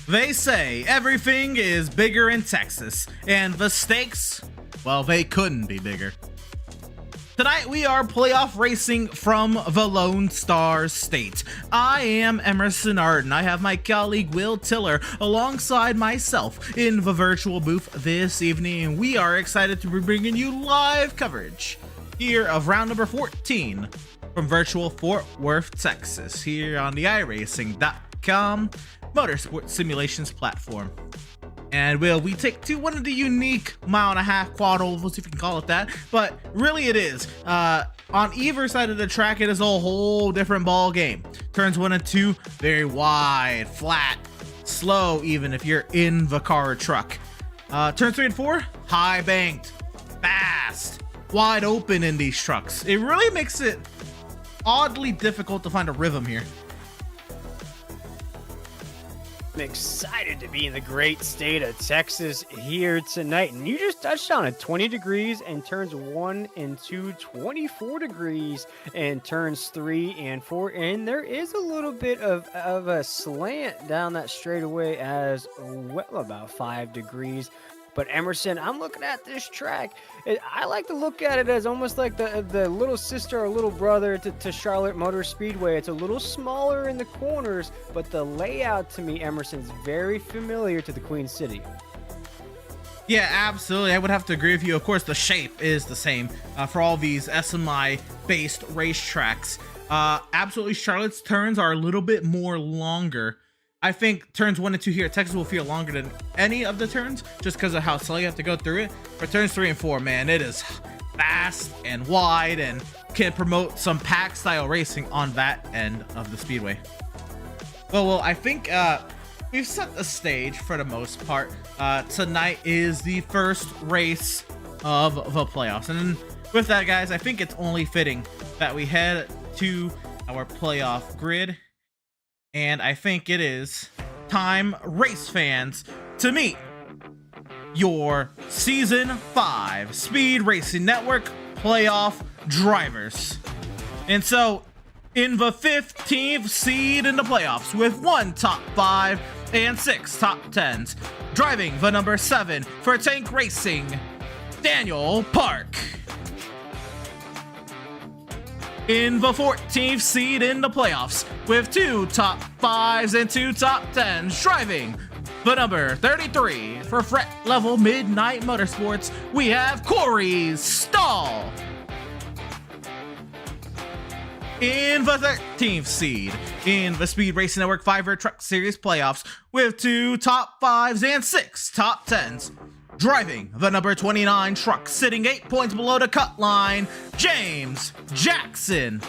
They say everything is bigger in Texas, and the stakes, well, they couldn't be bigger. Tonight we are playoff racing from the Lone Star State. I am Emerson Arden. I have my colleague Will Tiller alongside myself in the virtual booth this evening, and we are excited to be bringing you live coverage here of round number 14 from virtual Fort Worth, Texas, here on the iRacing.com motorsport simulations platform. And we take to one of the unique mile-and-a-half quad ovals, if you can call it that, but really it is. On either side of the track, it is a whole different ball game. Turns 1 and 2, very wide, flat, slow, even if you're in the car or truck. Turns 3 and 4, high banked, fast, wide open in these trucks. It really makes it oddly difficult to find a rhythm here. I'm excited to be in the great state of Texas here tonight, and you just touched on it. 20 degrees and turns 1 and 2, 24 degrees and turns 3 and 4, and there is a little bit of a slant down that straightaway as well, about 5 degrees. But Emerson, I'm looking at this track. I like to look at it as almost like the little sister or little brother to Charlotte Motor Speedway. It's a little smaller in the corners, but the layout to me, Emerson, is very familiar to the Queen City. Yeah, absolutely. I would have to agree with you. Of course, the shape is the same for all these SMI-based racetracks. Absolutely, Charlotte's turns are a little bit more longer. I think turns 1 and 2 here at Texas will feel longer than any of the turns just because of how slow you have to go through it. But turns 3 and 4, man, it is fast and wide and can promote some pack style racing on that end of the speedway. Well, I think we've set the stage for the most part. Tonight is the first race of the playoffs. And with that, guys, I think it's only fitting that we head to our playoff grid. And I think it is time, race fans, to meet your Season 5 Speed Racing Network playoff drivers. And so, in the 15th seed in the playoffs, with 1 top 5 and 6 top 10s, driving the number 7 for Tank Racing, Daniel Park. In the 14th seed in the playoffs, with 2 top 5s and 2 top 10s, driving the number 33 for Fret Level Midnight Motorsports, we have Corey Stahl. In the 13th seed in the Speed Racing Network Fiverr Truck Series playoffs, with 2 top 5s and 6 top 10s, driving the number 29 truck, sitting 8 points below the cut line, James Jackson.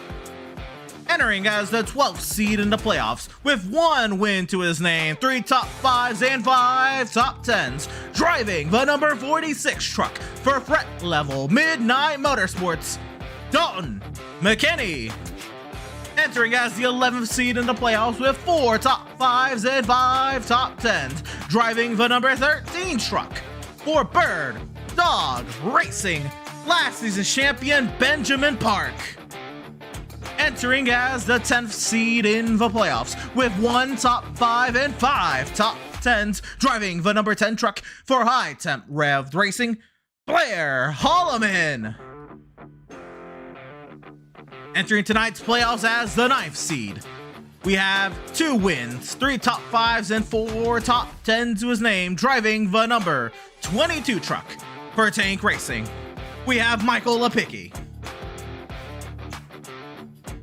Entering as the 12th seed in the playoffs, with 1 win to his name, 3 top 5s and 5 top 10s, driving the number 46 truck for Fret Level Midnight Motorsports, Dalton McKinney. Entering as the 11th seed in the playoffs, with 4 top 5s and 5 top 10s, driving the number 13 truck for Bird Dog Racing, last season champion Benjamin Park. Entering as the 10th seed in the playoffs, with 1 top 5 and 5 top 10s, driving the number 10 truck for High Temp Revved Racing, Blair Holloman. Entering tonight's playoffs as the 9th seed, we have 2 wins, 3 top 5s, and 4 top 10s to his name, driving the number 22 truck for Tank Racing, we have Michael Lepicki.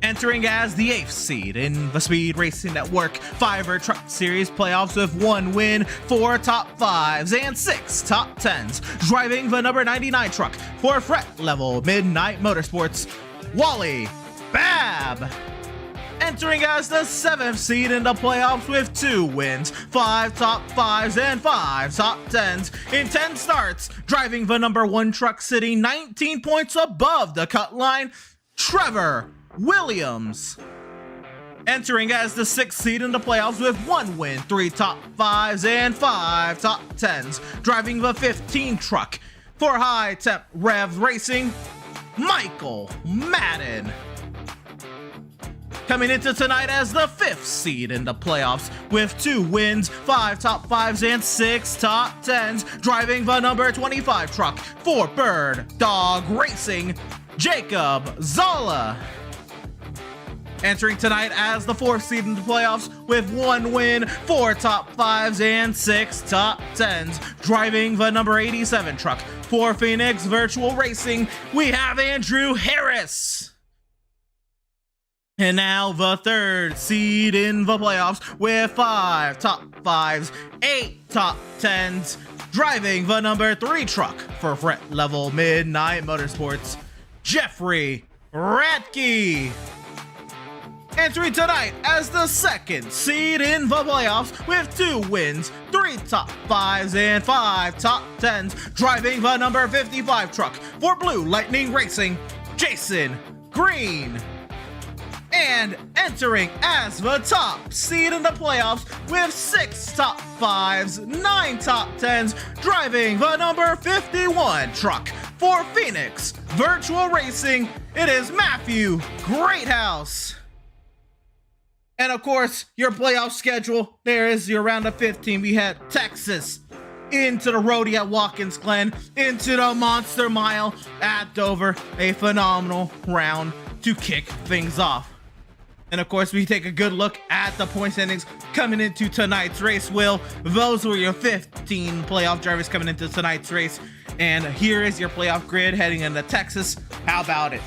Entering as the 8th seed in the Speed Racing Network Fiverr Truck Series playoffs, with 1 win, 4 top 5s, and 6 top 10s, driving the number 99 truck for Fret Level Midnight Motorsports, Wally Babb. Entering as the 7th seed in the playoffs, with 2 wins, 5 top 5s, and 5 top 10s in 10 starts, driving the number 1 truck, sitting 19 points above the cut line, Trevor Williams. Entering as the 6th seed in the playoffs, with 1 win, 3 top 5s, and 5 top 10s, driving the 15 truck for High Temp Revved Racing, Michael Madden. coming into tonight as the 5th seed in the playoffs with 2 wins, 5 top 5s, and 6 top 10s, driving the number 25 truck for Bird Dog Racing, Jacob Zala. Entering tonight as the 4th seed in the playoffs with 1 win, 4 top 5s, and 6 top 10s, driving the number 87 truck for Phoenix Virtual Racing, we have Andrew Harris. And now the 3rd seed in the playoffs with 5 top 5s, 8 top 10s, driving the number 3 truck for Fret Level Midnight Motorsports, Jeffrey Radke. Entering tonight as the 2nd seed in the playoffs with 2 wins, 3 top 5s, and 5 top 10s, driving the number 55 truck for Blue Lightning Racing, Jason Green. And entering as the top seed in the playoffs with 6 top 5s, 9 top 10s, driving the number 51 truck for Phoenix Virtual Racing, it is Matthew Greathouse. And of course, your playoff schedule, there is your round of 15. We had Texas into the roadie at Watkins Glen, into the Monster Mile at Dover. A phenomenal round to kick things off. And of course, we take a good look at the point standings coming into tonight's race. Will, those were your 15 playoff drivers coming into tonight's race. And here is your playoff grid heading into Texas. How about it?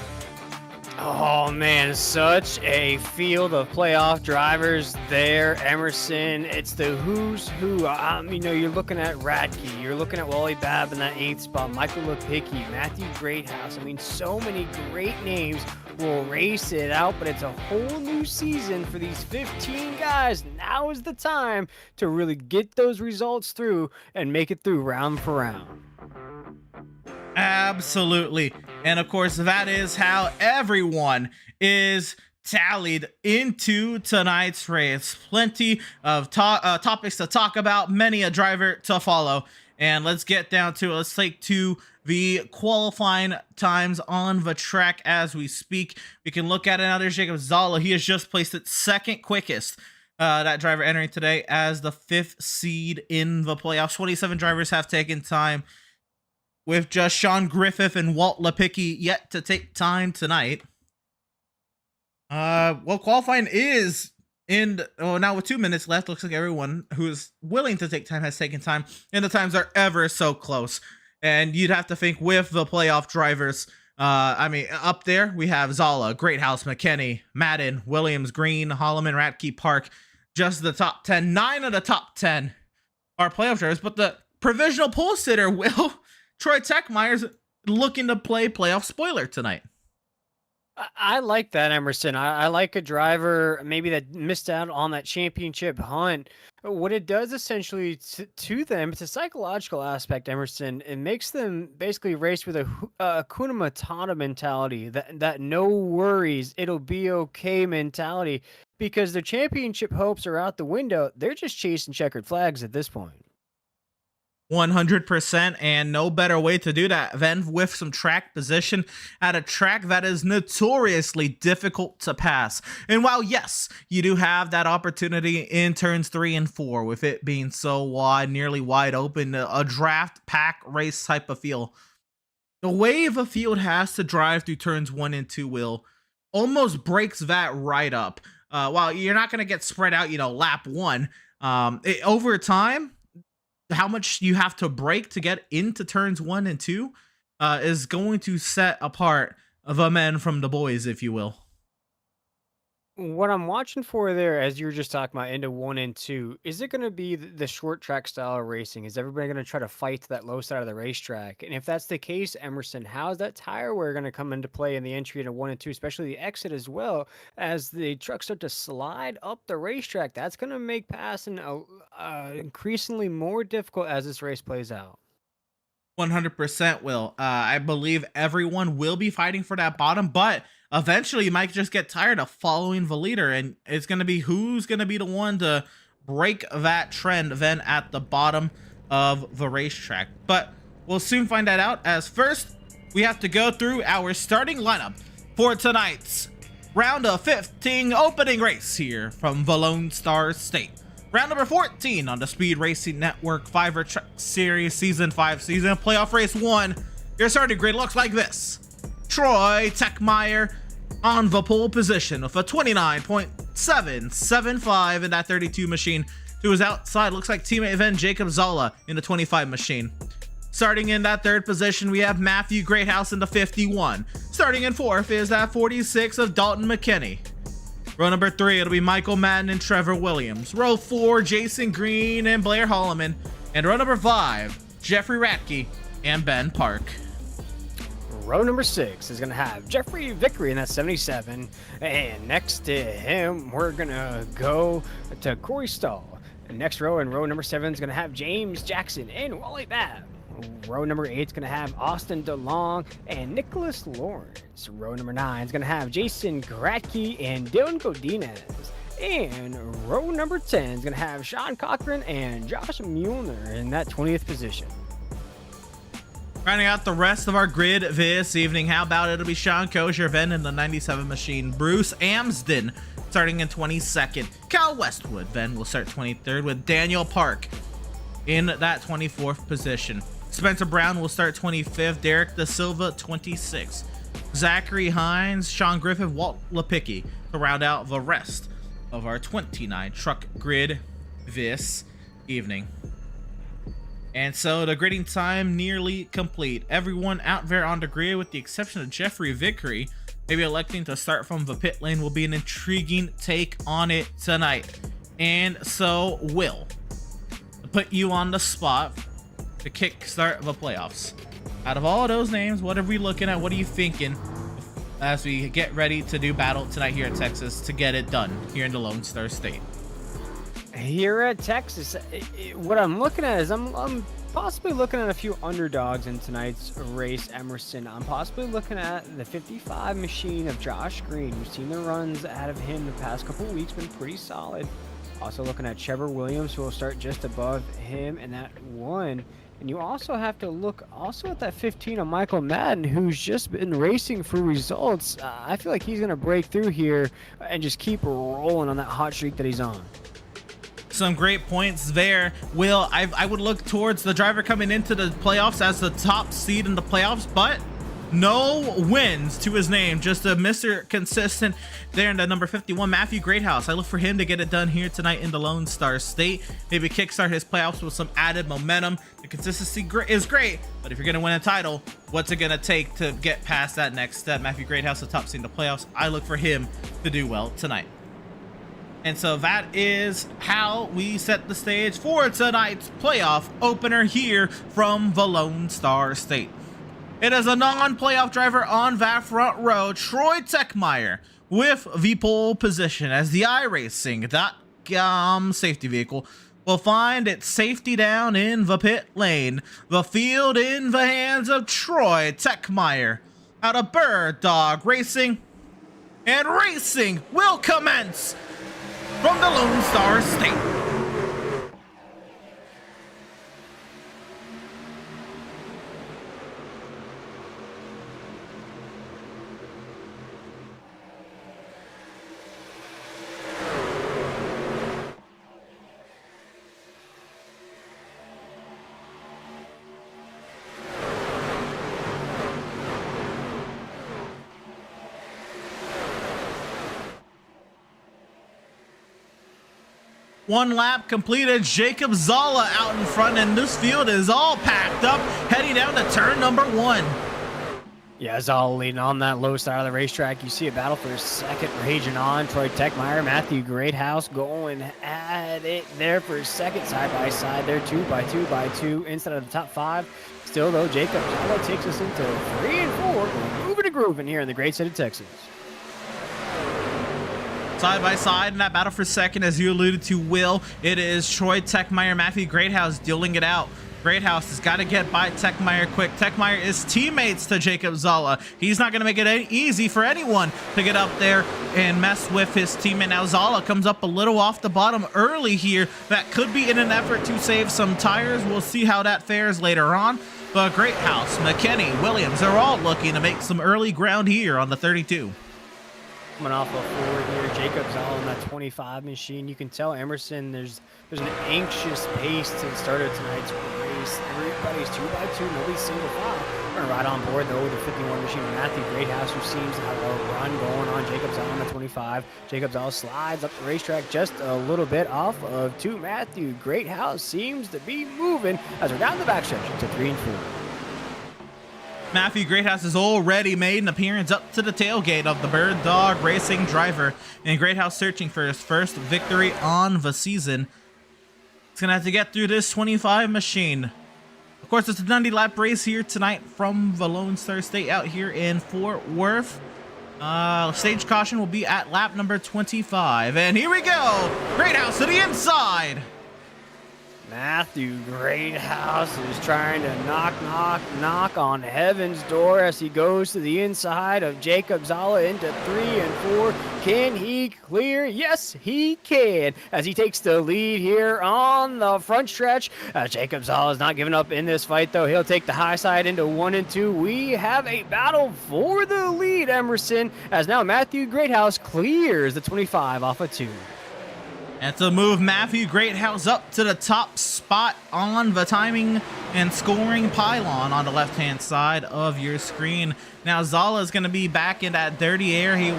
Oh man, such a field of playoff drivers there, Emerson. It's the who's who. You're looking at Radke, you're looking at Wally Babb in that 8th spot, Michael Lipicki, Matthew Greathouse. I mean, so many great names will race it out, but it's a whole new season for these 15 guys. Now is the time to really get those results through and make it through round for round. Absolutely. And of course, that is how everyone is tallied into tonight's race. Plenty of topics to talk about, many a driver to follow. And let's get down to it. Let's take to the qualifying times on the track as we speak. We can look at it now. There's Jacob Zala. He has just placed it 2nd quickest. That driver entering today as the 5th seed in the playoffs. 27 drivers have taken time, with just Sean Griffith and Walt Lipicki yet to take time tonight. Well, qualifying is now with 2 minutes left. Looks like everyone who is willing to take time has taken time, and the times are ever so close. And you'd have to think with the playoff drivers, up there we have Zala, Greathouse, McKinney, Madden, Williams, Green, Holloman, Radke, Park. Just the top 10. 9 of the top 10 are playoff drivers, but the provisional pole sitter will. Troy Techmeyer's looking to play playoff spoiler tonight. I like that, Emerson. I like a driver maybe that missed out on that championship hunt. What it does essentially to them, it's a psychological aspect, Emerson. It makes them basically race with a Hakuna Matata mentality, that no worries, it'll be okay mentality, because their championship hopes are out the window. They're just chasing checkered flags at this point. 100%, and no better way to do that than with some track position at a track that is notoriously difficult to pass. And while yes, you do have that opportunity in turns 3 and 4, with it being so wide, nearly wide open, a draft pack race type of feel, the way the field has to drive through turns 1 and 2 will almost breaks that right up. While you're not going to get spread out, lap 1, over time, how much you have to brake to get into turns 1 and 2 is going to set apart the men from the boys, if you will. What I'm watching for there, as you were just talking about into 1 and 2, is it going to be the short track style of racing? Is everybody going to try to fight to that low side of the racetrack? And if that's the case, Emerson, how is that tire wear going to come into play in the entry into 1 and 2, especially the exit as well, as the trucks start to slide up the racetrack? That's going to make passing increasingly more difficult as this race plays out. 100% will. I believe everyone will be fighting for that bottom, but eventually you might just get tired of following the leader, and it's going to be who's going to be the one to break that trend then at the bottom of the racetrack. But we'll soon find that out, as first we have to go through our starting lineup for tonight's Round of 15 opening race here from the Lone Star State. Round number 14 on the Speed Racing Network Fiverr Truck Series Season 5 season. Playoff race 1. Your starting grid looks like this. Troy Techmeyer on the pole position with a 29.775 in that 32 machine. To his outside, looks like teammate Van Jacob Zolla in the 25 machine. Starting in that third position, we have Matthew Greathouse in the 51. Starting in fourth is that 46 of Dalton McKinney. Row number 3, it'll be Michael Madden and Trevor Williams. Row 4, Jason Green and Blair Holloman. And row number 5, Jeffrey Ratke and Ben Park. Row number 6 is going to have Jeffrey Vickery in that 77. And next to him, we're going to go to Corey Stahl. The next row in row number 7 is going to have James Jackson and Wally Babb. Row number 8 is going to have Austin DeLong and Nicholas Lawrence. Row number 9 is going to have Jason Gratke and Dylan Godinez. And row number 10 is going to have Sean Cochran and Josh Mueller in that 20th position. Rounding out the rest of our grid this evening, how about it'll be Sean Kosher, then in the 97 machine. Bruce Amsden starting in 22nd. Cal Westwood then will start 23rd with Daniel Park in that 24th position. Spencer Brown will start 25th. Derek Da Silva 26th. Zachary Hines, Sean Griffith, Walt Lepicki to round out the rest of our 29 truck grid this evening. And so the gridding time nearly complete. Everyone out there on the grid with the exception of Jeffrey Vickery, maybe electing to start from the pit lane, will be an intriguing take on it tonight. And so Will, to put you on the spot to kickstart the playoffs. Out of all of those names, what are we looking at? What are you thinking as we get ready to do battle tonight here in Texas to get it done here in the Lone Star State? Here at Texas, what I'm looking at is I'm possibly looking at a few underdogs in tonight's race. Emerson, I'm possibly looking at the 55 machine of Josh Green. We've seen the runs out of him the past couple of weeks, been pretty solid. Also looking at Trevor Williams, who will start just above him in that 1. And you also have to look also at that 15 of Michael Madden, who's just been racing for results. I feel like he's going to break through here and just keep rolling on that hot streak that he's on. Some great points there, Will. I would look towards the driver coming into the playoffs as the top seed in the playoffs, but no wins to his name. Just a Mr. Consistent there in the number 51, Matthew Greathouse. I look for him to get it done here tonight in the Lone Star State. Maybe kickstart his playoffs with some added momentum. The consistency is great, but if you're going to win a title, what's it going to take to get past that next step? Matthew Greathouse, the top seed in the playoffs. I look for him to do well tonight. And so that is how we set the stage for tonight's playoff opener here from the Lone Star State. It is a non-playoff driver on that front row, Troy Techmeyer, with the pole position as the iRacing.com safety vehicle will find its safety down in the pit lane. The field in the hands of Troy Techmeyer out of Bird Dog Racing. And racing will commence from the Lone Star State. One lap completed, Jacob Zolla out in front, and this field is all packed up, heading down to turn number 1. Yeah, Zolla leading on that low side of the racetrack. You see a battle for second raging on. Troy Techmeyer, Matthew Greathouse going at it there for second, side by side there, 2 by 2 by 2 inside of the top 5. Still though, Jacob Zolla takes us into 3 and 4. We're moving and grooving here in the great state of Texas. Side by side in that battle for second, as you alluded to, Will, it is Troy Techmeyer, Matthew Greathouse dealing it out. Greathouse has got to get by Techmeyer quick. Techmeyer is teammates to Jacob Zolla. He's not going to make it easy for anyone to get up there and mess with his teammate. Now Zolla comes up a little off the bottom early here. That could be in an effort to save some tires. We'll see how that fares later on. But Greathouse, McKinney, Williams, they're all looking to make some early ground here on the 32. coming off a forward here. Jacob's all in that 25 machine. You can tell Emerson, there's an anxious pace to the start of tonight's race. Everybody's 2x2, nobody's single file. We're gonna ride on board though with the 51 machine. Matthew Greathouse, who seems to have a run going on. Jacob's all on the 25. Jacob's all slides up the racetrack just a little bit off of 2. Matthew Greathouse seems to be moving as we're down the backstretch to 3 and 4. Matthew Greathouse has already made an appearance up to the tailgate of the Bird Dog Racing driver, and Greathouse searching for his first victory on the season. He's gonna have to get through this 25 machine. Of course, it's a 90 lap race here tonight from the Lone Star State out here in Fort Worth. Stage caution will be at lap number 25, and here we go. Greathouse to the inside. Matthew Greathouse is trying to knock on heaven's door as he goes to the inside of Jacob Zala into 3 and 4. Can he clear? Yes, he can, as he takes the lead here on the front stretch. Jacob Zala is not giving up in this fight, though. He'll take the high side into 1 and 2. We have a battle for the lead, Emerson, as now Matthew Greathouse clears the 25 off of 2. And to move Matthew Greathouse up to the top spot on the timing and scoring pylon on the left-hand side of your screen. Now Zala is going to be back in that dirty air he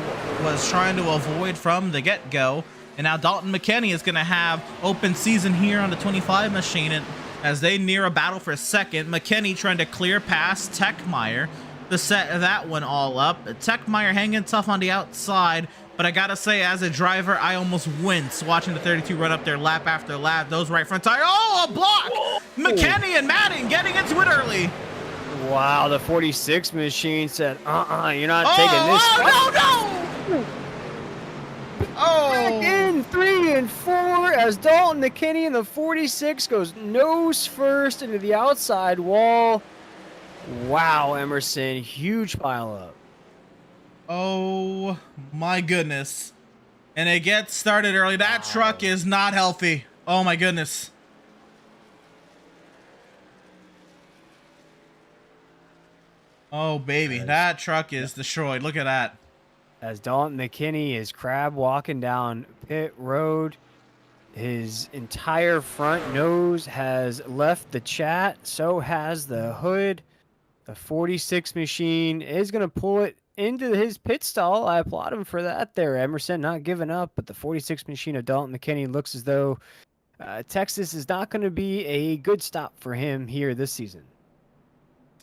was trying to avoid from the get-go. And now Dalton McKinney is going to have open season here on the 25 machine. And as they near a battle for second, McKinney trying to clear past Techmeyer to set that one all up. Techmeyer hanging tough on the outside. But I gotta say, as a driver, I almost wince watching the 32 run up there lap after lap. Those right front tire. Oh, a block! Whoa. McKinney and Madden getting into it early. Wow, the 46 machine said, you're not taking this. Oh, no! Oh! Back in 3 and 4 as Dalton McKinney in the 46 goes nose first into the outside wall. Wow, Emerson, huge pile up. Oh my goodness. And it gets started early. That truck is not healthy. Oh my goodness. Oh baby, that truck is destroyed. Look at that. As Dalton McKinney is crab walking down pit road, his entire front nose has left the chat. So has the hood. The 46 machine is going to pull it into his pit stall. I applaud him for that there, Emerson, not giving up. But the 46 machine of Dalton McKinney looks as though Texas is not going to be a good stop for him here this season.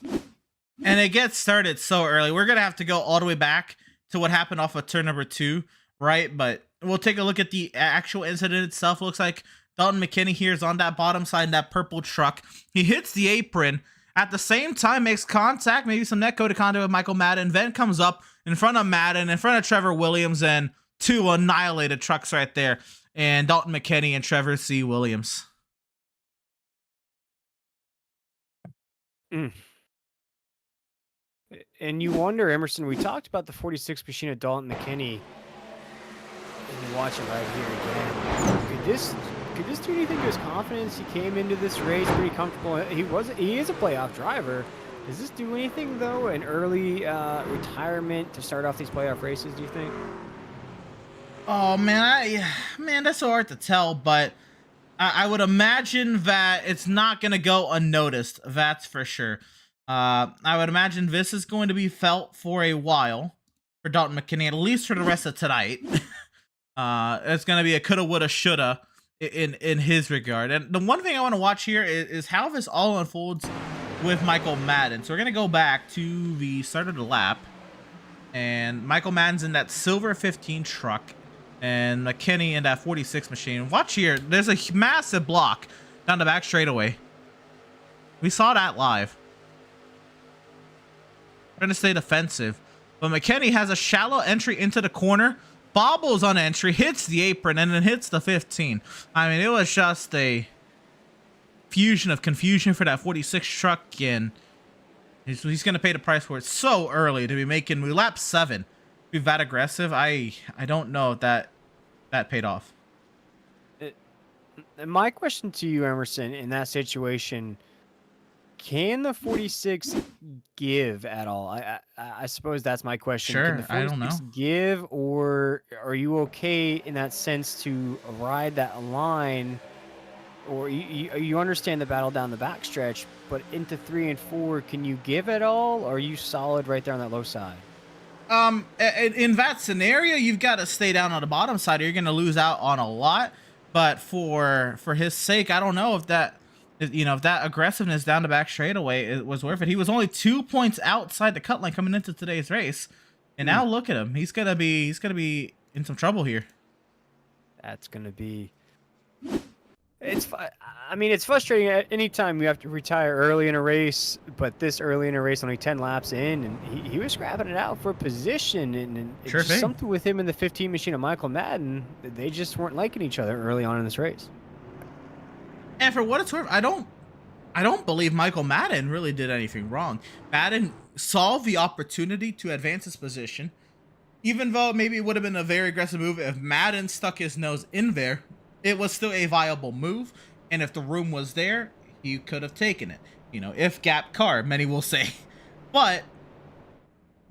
And it gets started so early. We're going to have to go all the way back to what happened off of turn number 2, right? But we'll take a look at the actual incident itself. Looks like Dalton McKinney here is on that bottom side, that purple truck. He hits the apron. At the same time, makes contact, maybe some netcode contact with Michael Madden. Then comes up in front of Madden, in front of Trevor Williams, and 2 annihilated trucks right there. And Dalton McKinney and Trevor C. Williams. And you wonder, Emerson, we talked about the 46 machine of Dalton McKinney. And you watch it right here again. Could this do anything to his confidence? He came into this race pretty comfortable. He is a playoff driver. Does this do anything though? An early retirement to start off these playoff races, do you think? Oh man, that's so hard to tell, but I would imagine that it's not gonna go unnoticed. That's for sure. I would imagine this is going to be felt for a while for Dalton McKinney, at least for the rest of tonight. It's gonna be a coulda, woulda, shoulda in his regard. And the one thing I want to watch here is how this all unfolds with Michael Madden. So we're gonna go back to the start of the lap, and Michael Madden's in that silver 15 truck, and McKinney in that 46 machine. Watch here, there's a massive block down the back straightaway. We saw that live. We're gonna stay defensive, but McKinney has a shallow entry into the corner, bobbles on entry, hits the apron, and then hits the 15. I mean, it was just a fusion of confusion for that 46 truck, and he's gonna pay the price for it so early to be making lap 7. Be that aggressive. I don't know if that paid off. My question to you, Emerson, in that situation, Can the 46 give at all? I suppose that's my question. Can the Sure, I don't 46 know. give, or are you okay in that sense to ride that line? Or you understand the battle down the backstretch, but into 3 and 4, can you give at all? Or are you solid right there on that low side? In that scenario, you've got to stay down on the bottom side, or you're going to lose out on a lot. But for his sake, I don't know if that, if that aggressiveness down the back straightaway it was worth it. He was only 2 points outside the cut line coming into today's race, and Hmm, now look at him. He's gonna be in some trouble here. that's gonna be. I mean, it's frustrating at any time you have to retire early in a race, but this early in a race, only 10 laps in, and he was scrapping it out for position, and it's Sure just thing. something with him and the 15 machine of Michael Madden. They just weren't liking each other early on in this race. And for what it's worth, I don't believe Michael Madden really did anything wrong. Madden saw the opportunity to advance his position, even though maybe it would have been a very aggressive move if Madden stuck his nose in there. It was still a viable move, and if the room was there, he could have taken it. If gap car, many will say. But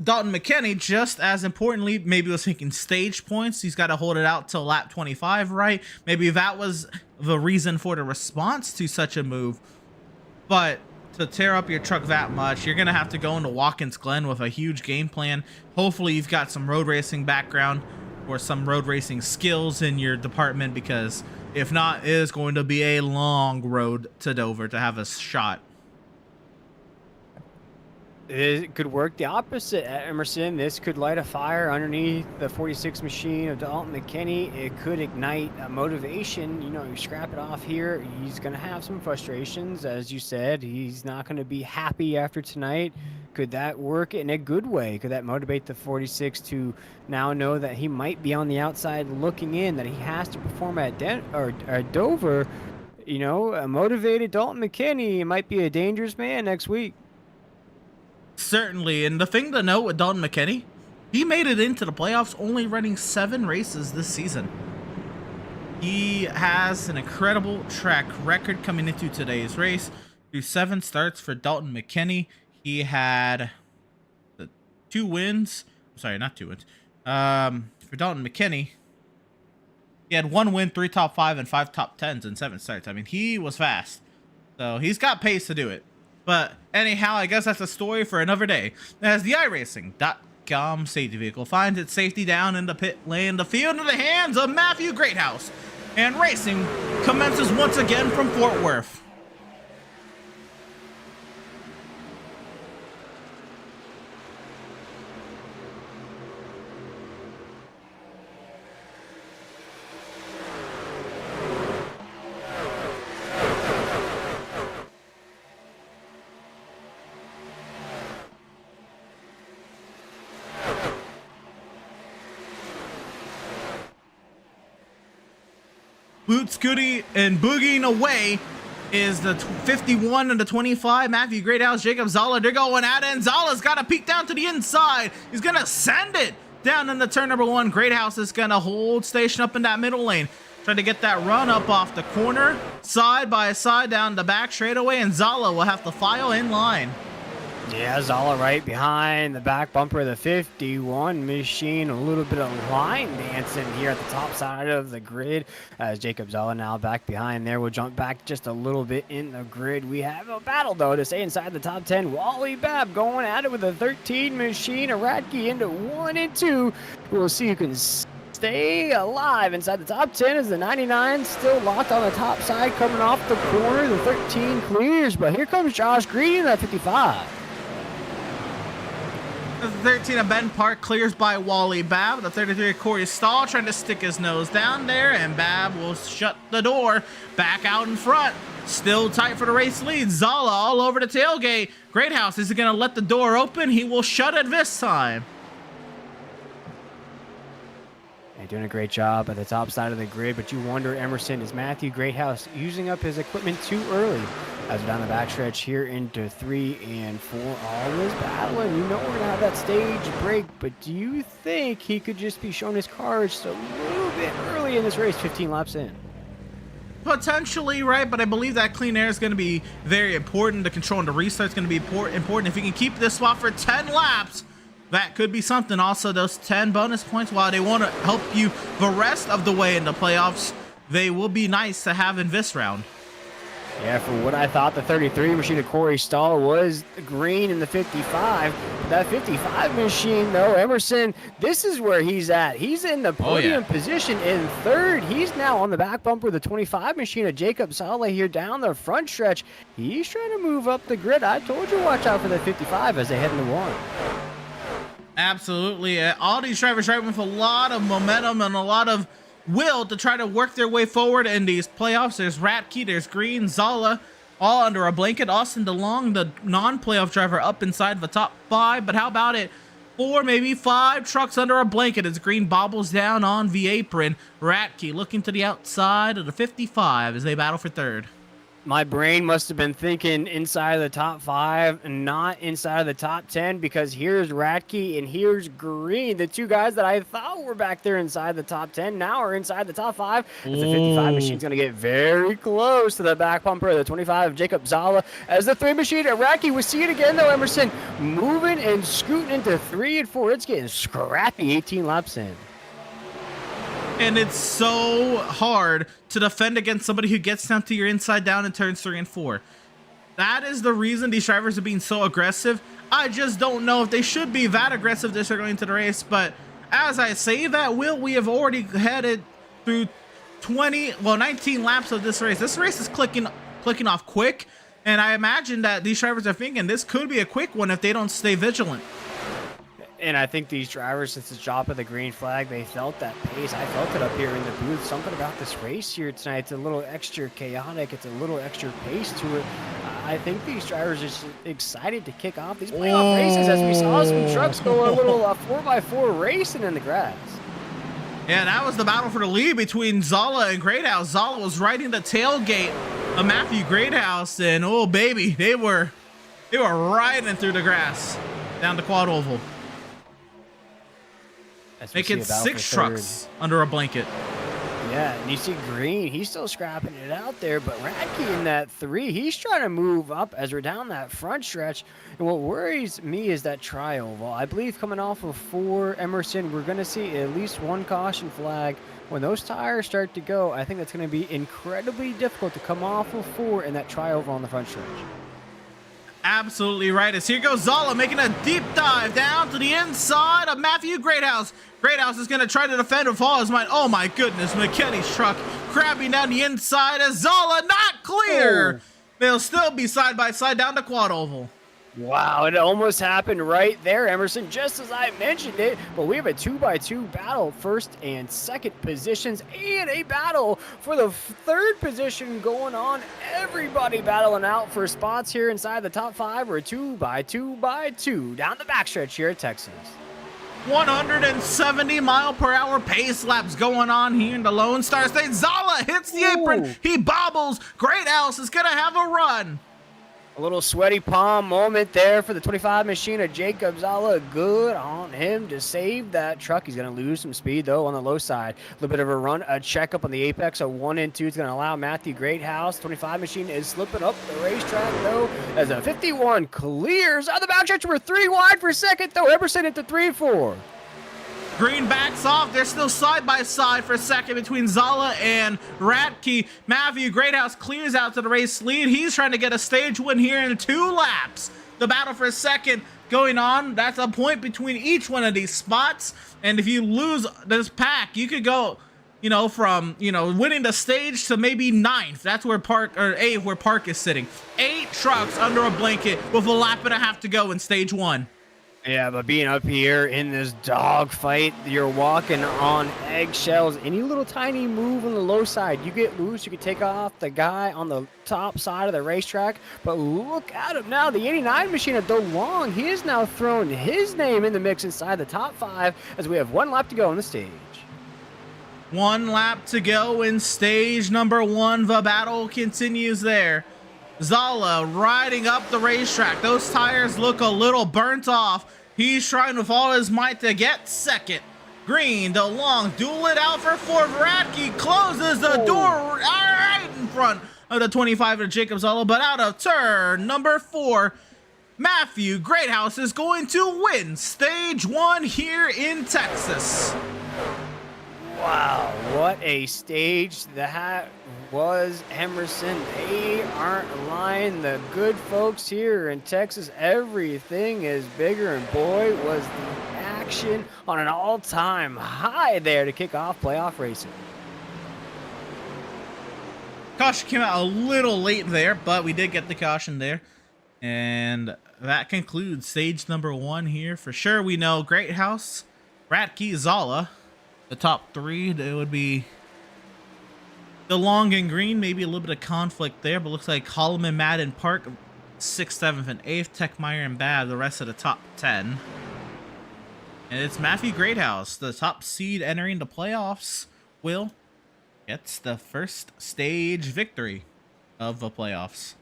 Dalton McKinney, just as importantly, maybe was thinking stage points. He's got to hold it out till lap 25, right? Maybe that was the reason for the response to such a move. But to tear up your truck that much, you're going to have to go into Watkins Glen with a huge game plan. Hopefully you've got some road racing background or some road racing skills in your department, because if not, it is going to be a long road to Dover to have a shot. It could work the opposite at Emerson. This could light a fire underneath the 46 machine of Dalton McKinney. It could ignite a motivation. You scrap it off here. He's going to have some frustrations. As you said, he's not going to be happy after tonight. Could that work in a good way? Could that motivate the 46 to now know that he might be on the outside looking in, that he has to perform at Dover? A motivated Dalton McKinney might be a dangerous man next week. Certainly, and the thing to note with Dalton McKinney, he made it into the playoffs only running 7 races this season. He has an incredible track record coming into today's race. Through 7 starts for Dalton McKinney, he had 2 wins. Sorry, not 2 wins. For Dalton McKinney, he had 1 win, 3 top 5, and 5 top 10s in 7 starts. I mean, he was fast. So he's got pace to do it. But anyhow, I guess that's a story for another day. As the iRacing.com safety vehicle finds its safety down in the pit lane, the field in the hands of Matthew Greathouse, and racing commences once again from Fort Worth. Boot Scooty and boogieing away is the 51 and the 25. Matthew Greathouse, Jacob Zala, they're going at it, and Zala's got to peek down to the inside. He's going to send it down in the turn number 1. Greathouse is going to hold station up in that middle lane. Trying to get that run up off the corner, side by side down the back straightaway, and Zala will have to file in line. Yeah, Zala right behind the back bumper of the 51 machine. A little bit of line dancing here at the top side of the grid. As Jacob Zala now back behind there. We'll jump back just a little bit in the grid. We have a battle, though, to stay inside the top 10. Wally Babb going at it with a 13 machine. Aradke into 1 and 2. We'll see who can stay alive inside the top 10 as the 99 still locked on the top side coming off the corner. The 13 clears, but here comes Josh Green in that 55. The 13 of Ben Park clears by Wally Babb. The 33 of Corey Stahl trying to stick his nose down there, and Babb will shut the door back out in front. Still tight for the race lead. Zala all over the tailgate. Greathouse is going to let the door open. He will shut it this time. They're doing a great job at the top side of the grid, but you wonder, Emerson, is Matthew Greathouse using up his equipment too early? As we're down the backstretch here into 3 and 4, always battling. We're going to have that stage break, but do you think he could just be showing his cards a little bit early in this race, 15 laps in? Potentially, right? But I believe that clean air is going to be very important. The control and the restart is going to be important. If you can keep this spot for 10 laps, that could be something. Also, those 10 bonus points, while they want to help you the rest of the way in the playoffs, they will be nice to have in this round. Yeah, for what I thought the 33 machine of Corey Stahl was green in the 55. That 55 machine, though, Emerson, this is where he's at. He's in the podium position in third. He's now on the back bumper of the 25 machine of Jacob Saleh here down the front stretch. He's trying to move up the grid. I told you watch out for the 55 as they head into one. Absolutely. All these drivers driving with a lot of momentum and a lot of will to try to work their way forward in these playoffs. There's Ratke, there's Green, Zala, all under a blanket. Austin DeLong, the non-playoff driver, up inside the top 5. But how about it? 4, maybe 5 trucks under a blanket as Green bobbles down on the apron. Ratke looking to the outside of the 55 as they battle for third. My brain must have been thinking inside of the top 5 and not inside of the top 10, because here's Ratke and here's Green, the two guys that I thought were back there inside the top 10 now are inside the top 5. As the 55 machine's going to get very close to the back bumper of the 25 of Jacob Zala. As the 3 machine at Ratke, we see it again though, Emerson, moving and scooting into 3 and 4. It's getting scrappy 18 laps in. And it's so hard to defend against somebody who gets down to your inside down in turns 3 and 4. That is the reason these drivers are being so aggressive. I just don't know if they should be that aggressive this early into the race. But as I say that, we have already headed through 19 laps of this race. This race is clicking off quick. And I imagine that these drivers are thinking this could be a quick one if they don't stay vigilant. And I think these drivers, since the drop of the green flag, they felt that pace. I felt it up here in the booth. Something about this race here tonight, it's a little extra chaotic. It's a little extra pace to it. I think these drivers are just excited to kick off these playoff races, as we saw some trucks go a little 4x4 racing in the grass. Yeah, that was the battle for the lead between Zala and Greathouse. Zala was riding the tailgate of Matthew Greathouse, and oh baby, they were riding through the grass down the quad oval. Making 6 trucks under a blanket. Yeah, and you see Green, he's still scrapping it out there, but Ratke in that 3, he's trying to move up as we're down that front stretch. And what worries me is that tri-oval. I believe coming off of 4, Emerson, we're going to see at least 1 caution flag. When those tires start to go, I think that's going to be incredibly difficult to come off of 4 in that tri-oval on the front stretch. Absolutely right. As here goes Zala making a deep dive down to the inside of Matthew Greathouse. Greathouse is going to try to defend with all his might. Oh my goodness, McKinney's truck crabbing down the inside as Zala not clear. They'll still be side by side down the quad oval. Wow, it almost happened right there, Emerson, just as I mentioned it. But we have a 2x2 battle, first and second positions, and a battle for the 3rd position going on. Everybody battling out for spots here inside the top 5, or a 2x2 down the backstretch here at Texas. 170-mile-per-hour pace laps going on here in the Lone Star State. Zala hits the apron. He bobbles. Greathouse is going to have a run. A little sweaty palm moment there for the 25 machine of Jacob Zala. Good on him to save that truck. He's going to lose some speed, though, on the low side. A little bit of a run, a checkup on the apex. A 1 and 2 is going to allow Matthew Greathouse. 25 machine is slipping up the racetrack, though, as a 51 clears on the backstretch. We're 3 wide for second, though. Emerson into 3 and 4. Green backs off. They're still side by side for second between Zala and Ratke. Matthew Greathouse clears out to the race lead. He's trying to get a stage win here in 2 laps. The battle for second going on. That's a point between each one of these spots. And if you lose this pack, you could go, from, winning the stage to maybe 9th. That's where Park, or 8th, where Park is sitting. 8 trucks under a blanket with a lap and a half to go in stage 1. Yeah, but being up here in this dogfight, you're walking on eggshells. Any little tiny move on the low side, you get loose, you can take off the guy on the top side of the racetrack. But look at him now, the 89 machine of DeLong, he has now thrown his name in the mix inside the top 5 as we have 1 lap to go on the stage. 1 lap to go in stage number 1. The battle continues there. Zala riding up the racetrack. Those tires look a little burnt off. He's trying with all his might to get second. Green, the long, duel it out for 4. Radke closes the door right in front of the 25 of Jacob Zola, but out of turn number 4, Matthew Greathouse is going to win stage 1 here in Texas. Wow, what a stage that was, Emerson. They aren't lying. The good folks here in Texas, everything is bigger, and boy, was the action on an all-time high there to kick off playoff racing. Caution came out a little late there, but we did get the caution there. And that concludes stage number 1 here. For sure, we know Greathouse, Radke, Zola. The top 3, it would be the long and green, maybe a little bit of conflict there, but looks like Holloman, Madden, Park, 6th, 7th, and 8th, Techmeyer and Bad, the rest of the top 10. And it's Matthew Greathouse, the top seed entering the playoffs, Will gets the first stage victory of the playoffs.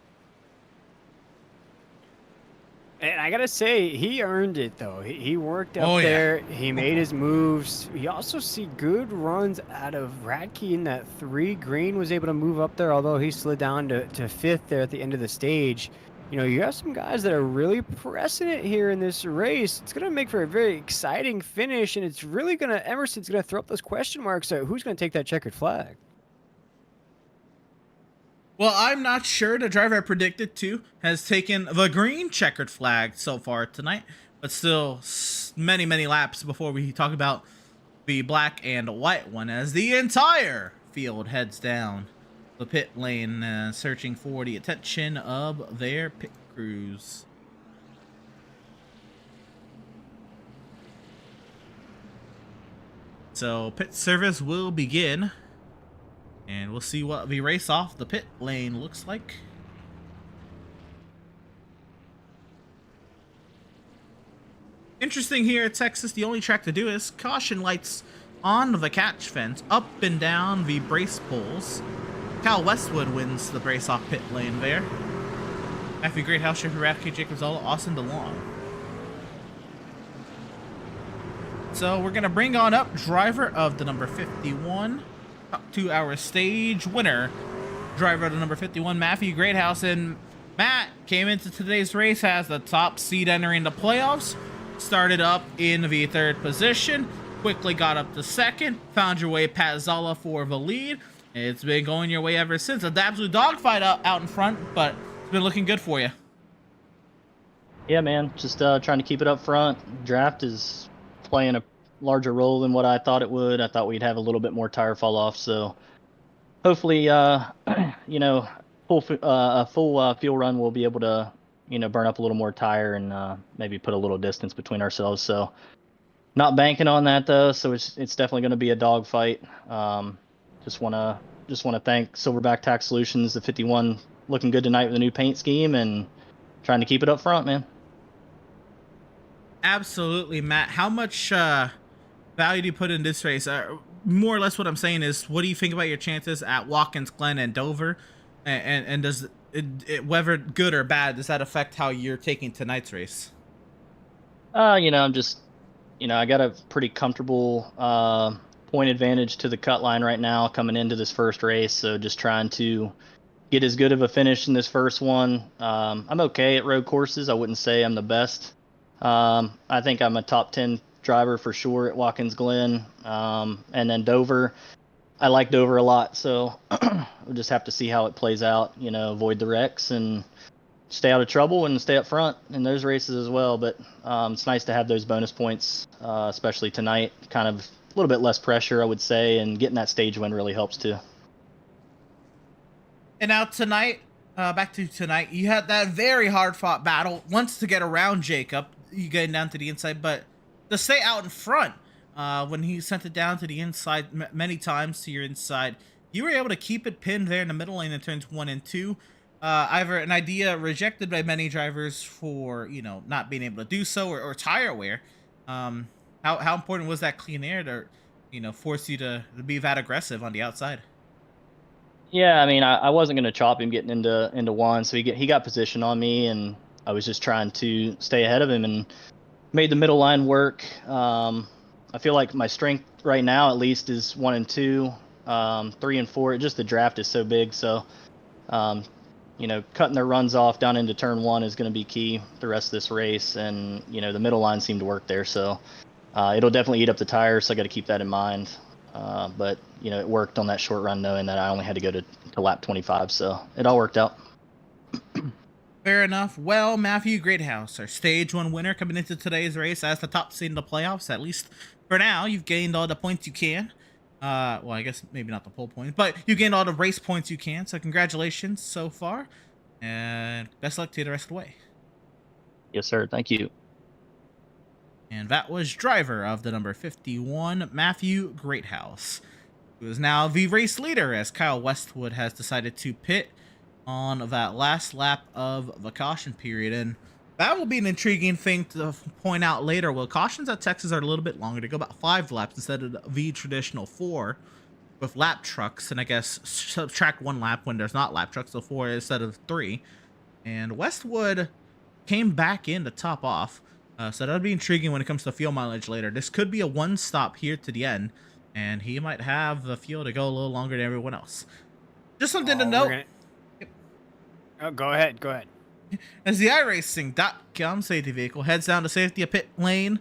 And I gotta say, he earned it though. He worked up there. He made his moves. You also see good runs out of Radke in that 3. Green was able to move up there, although he slid down to 5th there at the end of the stage. You know, you have some guys that are really pressing it here in this race. It's gonna make for a very exciting finish, and it's really gonna, Emerson's gonna throw up those question marks. So who's gonna take that checkered flag? Well, I'm not sure. The driver I predicted to has taken the green checkered flag so far tonight, but still many, many laps before we talk about the black and white one, as the entire field heads down the pit lane, searching for the attention of their pit crews. So pit service will begin. And we'll see what the race off the pit lane looks like. Interesting here at Texas, the only track to do is caution lights on the catch fence, up and down the brace poles. Cal Westwood wins the brace off pit lane there. Matthew Greathouse, Sheffield Radke, Jacob Zola, Austin DeLong. So we're going to bring on up driver of the number 51. 2-hour stage winner, driver of the number 51, Matthew Greathouse. And Matt came into today's race as the top seed entering the playoffs. Started up in the 3rd position, quickly got up to 2nd, found your way past Zola for the lead. It's been going your way ever since. An absolute dogfight out in front, but it's been looking good for you. Yeah, man, just trying to keep it up front. Draft is playing a larger role than what I thought it would. I thought we'd have a little bit more tire fall off, so hopefully you know, a full fuel run we'll be able to, you know, burn up a little more tire and maybe put a little distance between ourselves. So not banking on that though, so it's definitely going to be a dog fight. Just want to thank Silverback Tax Solutions, the 51, looking good tonight with the new paint scheme and trying to keep it up front, man. Absolutely, Matt. How much value do you put in this race? More or less what I'm saying is, what do you think about your chances at Watkins Glen and Dover? And does it, whether good or bad, does that affect how you're taking tonight's race? You know, I'm just, you know, I got a pretty comfortable point advantage to the cut line right now coming into this first race. So just trying to get as good of a finish in this first one. I'm okay at road courses. I wouldn't say I'm the best. I think I'm a top 10 driver for sure at Watkins Glen. And then Dover, I like Dover a lot, so we'll just have to see how it plays out, you know, avoid the wrecks and stay out of trouble and stay up front in those races as well. But it's nice to have those bonus points, especially tonight. Kind of a little bit less pressure, I would say, and getting that stage win really helps too. And now tonight, back to tonight, you had that very hard-fought battle once to get around Jacob. You getting down to the inside, but to stay out in front, when he sent it down to the inside many times to your inside, you were able to keep it pinned there in the middle lane in turns 1 and 2. Either an idea rejected by many drivers for, you know, not being able to do so, or tire wear. How important was that clean air to, you know, force you to be that aggressive on the outside? Yeah, I mean, I wasn't going to chop him getting into one, so he got position on me, and I was just trying to stay ahead of him and made the middle line work. I feel like my strength right now, at least, is 1 and 2, 3 and 4. Just the draft is so big, so you know, cutting their runs off down into turn 1 is going to be key the rest of this race, and you know, the middle line seemed to work there, so it'll definitely eat up the tires. So I got to keep that in mind. But you know, it worked on that short run, knowing that I only had to go to lap 25, so it all worked out. Fair enough. Well, Matthew Greathouse, our stage 1 winner coming into today's race as the top seed in the playoffs. At least for now, you've gained all the points you can. Well, I guess maybe not the pole points, but you gained all the race points you can. So congratulations so far, and best luck to you the rest of the way. Yes, sir. Thank you. And that was driver of the number 51, Matthew Greathouse, who is now the race leader as Kyle Westwood has decided to pit on that last lap of the caution period. And that will be an intriguing thing to point out later. Well, cautions at Texas are a little bit longer. They go about 5 laps instead of the traditional 4 with lap trucks. And I guess subtract 1 lap when there's not lap trucks, so 4 instead of 3. And Westwood came back in to top off. So that'll be intriguing when it comes to fuel mileage later. This could be a 1 stop here to the end, and he might have the fuel to go a little longer than everyone else. Just something to note. Oh, go ahead. As the iRacing.com safety vehicle heads down to safety pit lane,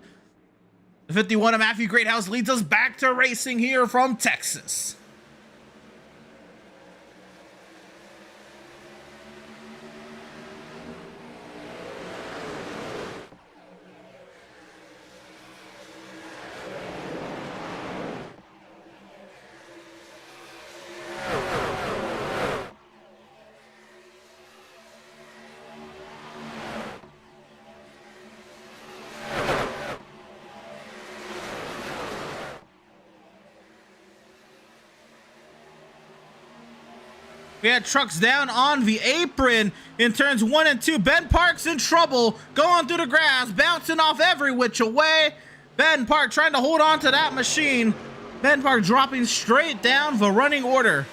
the 51 of Matthew Greathouse leads us back to racing here from Texas. We had trucks down on the apron in turns 1 and 2. Ben Park's in trouble, going through the grass, bouncing off every which way. Ben Park trying to hold on to that machine. Ben Park dropping straight down the running order.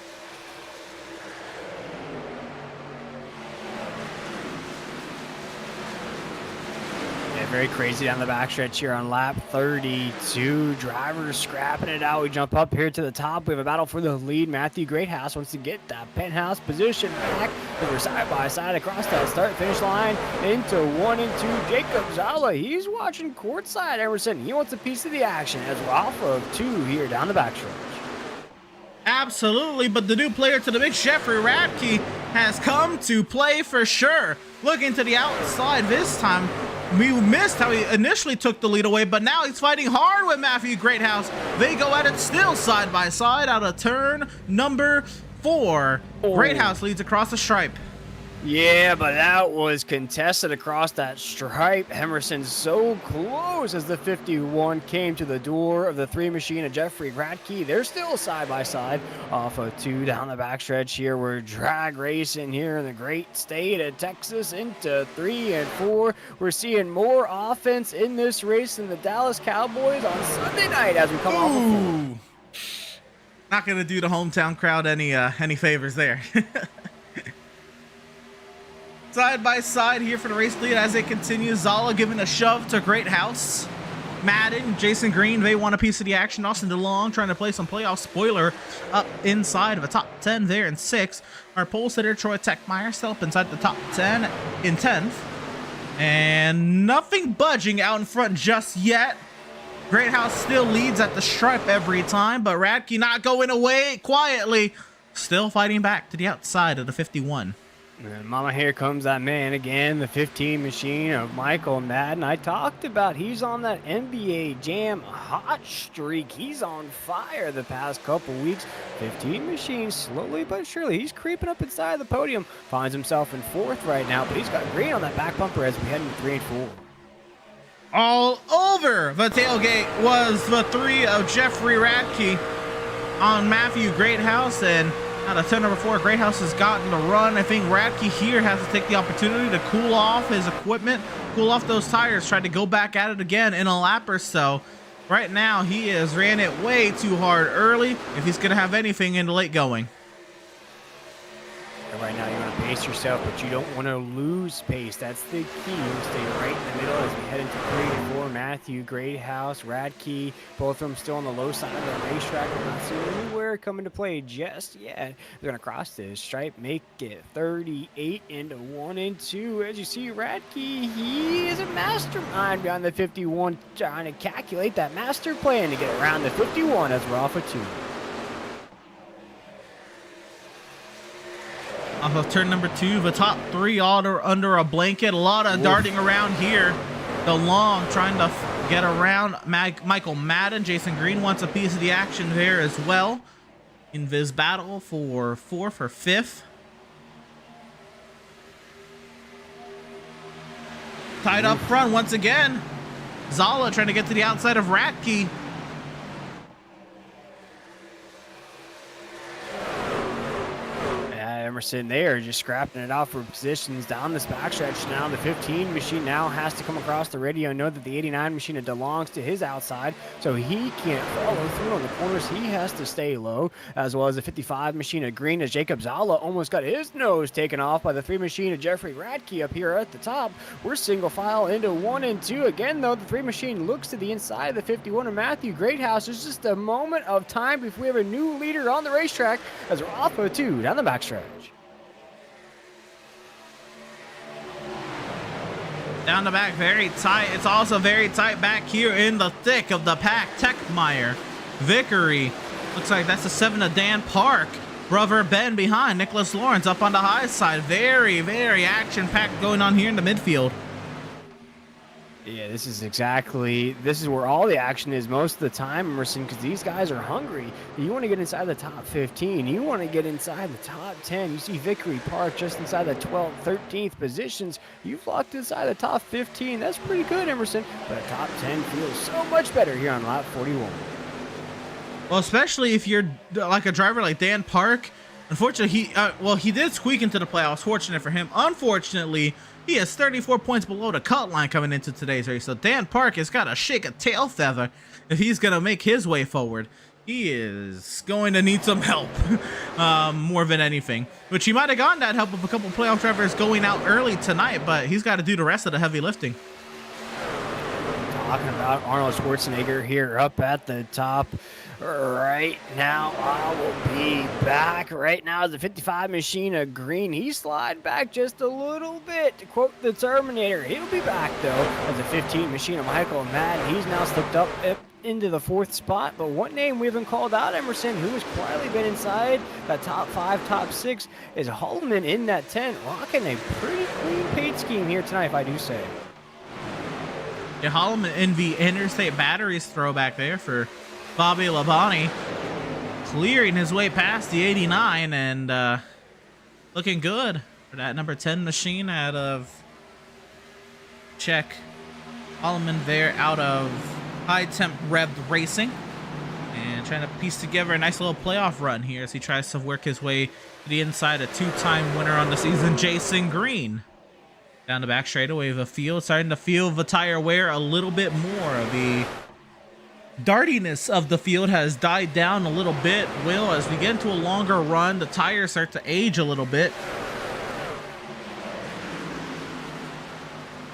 Very crazy down the backstretch here on lap 32. Drivers scrapping it out. We jump up here to the top. We have a battle for the lead. Matthew Greathouse wants to get that penthouse position back. We're side by side across that start-finish line into 1 and 2. Jacob Zala, he's watching courtside. Emerson, he wants a piece of the action as we're off of 2 here down the backstretch. Absolutely, but the new player to the mix, Jeffrey Radke, has come to play for sure. Looking to the outside this time. We missed how he initially took the lead away, but now he's fighting hard with Matthew Greathouse. They go at it still side by side out of turn number 4. Greathouse leads across the stripe. Yeah, but that was contested across that stripe. Emerson so close as the 51 came to the door of the 3 machine of Jeffrey Radke. They're still side by side off of 2 down the backstretch here. We're drag racing here in the great state of Texas into 3 and 4. We're seeing more offense in this race than the Dallas Cowboys on Sunday night as we come off of 4. Not gonna do the hometown crowd any favors there. Side by side here for the race lead as it continues. Zala giving a shove to Greathouse. Madden, Jason Green, they want a piece of the action. Austin DeLong trying to play some playoff spoiler up inside of a top 10 there in 6th. Our pole sitter, Troy Techmeyer, still up inside the top 10 in 10th. And nothing budging out in front just yet. Greathouse still leads at the stripe every time, but Radke not going away quietly. Still fighting back to the outside of the 51. And mama, here comes that man again, the 15 machine of Michael Madden. I talked about he's on that NBA Jam hot streak. He's on fire the past couple weeks. 15 machine, slowly but surely, he's creeping up inside the podium. Finds himself in 4th right now, but he's got green on that back bumper as we head into 3 and 4. All over the tailgate was the 3 of Jeffrey Radke on Matthew Greathouse, and out of turn number 4, Greathouse has gotten the run. I think Radke here has to take the opportunity to cool off his equipment, cool off those tires, try to go back at it again in a lap or so. Right now, he has ran it way too hard early if he's going to have anything in the late going. right now. You want to pace yourself, but you don't want to lose pace. That's the key. You stay right in the middle as we head into 3 and 4. Matthew, Greathouse, Radke, both of them still on the low side of the racetrack. We're not seeing anywhere come into play just yet. They're going to cross this stripe, make it 38 into 1 and 2. As you see, Radke, he is a mastermind behind the 51, trying to calculate that master plan to get around the 51 as we're off of 2. Off of turn number 2, the top 3 all are under a blanket. A lot of darting around here. DeLong trying to get around Michael Madden. Jason Green wants a piece of the action there as well. Invis battle for 4th or 5th. Tied up front once again. Zala trying to get to the outside of Radke. Emerson there just scrapping it out for positions down this backstretch. Now the 15 machine now has to come across the radio, know that the 89 machine belongs to his outside, so he can't follow through on the corners. He has to stay low, as well as the 55 machine of Green, as Jacob Zala almost got his nose taken off by the 3 machine of Jeffrey Radke up here at the top. We're single file into 1 and 2 again, though. The 3 machine looks to the inside of the 51 of Matthew Greathouse. It's just a moment of time before we have a new leader on the racetrack as we're off of 2 down the backstretch. Down the back, very tight. It's also very tight back here in the thick of the pack. Techmeyer, Vickery. Looks like that's the 7 of Dan Park. Brother Ben behind. Nicholas Lawrence up on the high side. Very, very action-packed going on here in the midfield. Yeah, this is where all the action is most of the time, Emerson, because these guys are hungry. You want to get inside the top 15. You want to get inside the top 10. You see Vickery Park just inside the 12th, 13th positions. You've locked inside the top 15. That's pretty good, Emerson. But a top 10 feels so much better here on lap 41. Well, especially if you're like a driver like Dan Park. Unfortunately, he did squeak into the playoffs. Fortunate for him. Unfortunately, he has 34 points below the cut line coming into today's race. So Dan Park has got to shake a tail feather if he's going to make his way forward. He is going to need some help more than anything, which he might have gotten that help with a couple playoff drivers going out early tonight, but he's got to do the rest of the heavy lifting. Talking about Arnold Schwarzenegger here up at the top. Right now, I will be back. Right now is the 55 machine of Green. He slid back just a little bit. To quote the Terminator, he'll be back, though, as the 15 machine of Michael Madden. He's now slipped up into the 4th spot. But one name we haven't called out, Emerson, who has quietly been inside that top 5, top 6, is Holloman in that 10. Rocking a pretty clean paint scheme here tonight, if I do say. Yeah, Holloman in the Interstate Batteries throwback there for Bobby Labonte, clearing his way past the 89 and looking good for that number 10 machine out of check. Holloman there out of High Temp Revved Racing and trying to piece together a nice little playoff run here as he tries to work his way to the inside. A 2-time winner on the season, Jason Green. Down the back straightaway of the field, starting to feel the tire wear a little bit more. The dartiness of the field has died down a little bit. Will, as we get into a longer run, the tires start to age a little bit.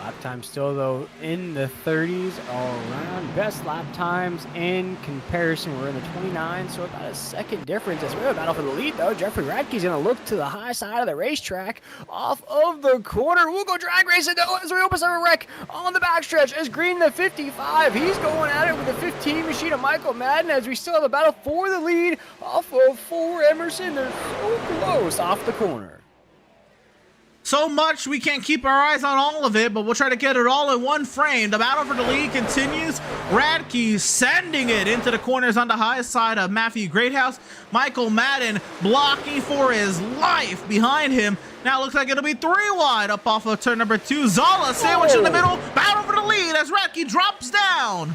Lap time still, though, in the 30s all around. Best lap times in comparison, we're in the 29, so about a second difference. As we have a battle for the lead, though. Jeffrey Radke's going to look to the high side of the racetrack off of the corner. We'll go drag racing, though, as we open up a wreck on the backstretch. As Green, the 55, he's going at it with the 15 machine of Michael Madden, as we still have a battle for the lead off of 4 Emerson. They're so close off the corner. So much we can't keep our eyes on all of it, but we'll try to get it all in one frame. The battle for the lead continues. Radke sending it into the corners on the high side of Matthew Greathouse. Michael Madden blocking for his life behind him. Now it looks like it'll be 3 wide up off of turn number 2. Zala sandwich in the middle. Battle for the lead as Radke drops down.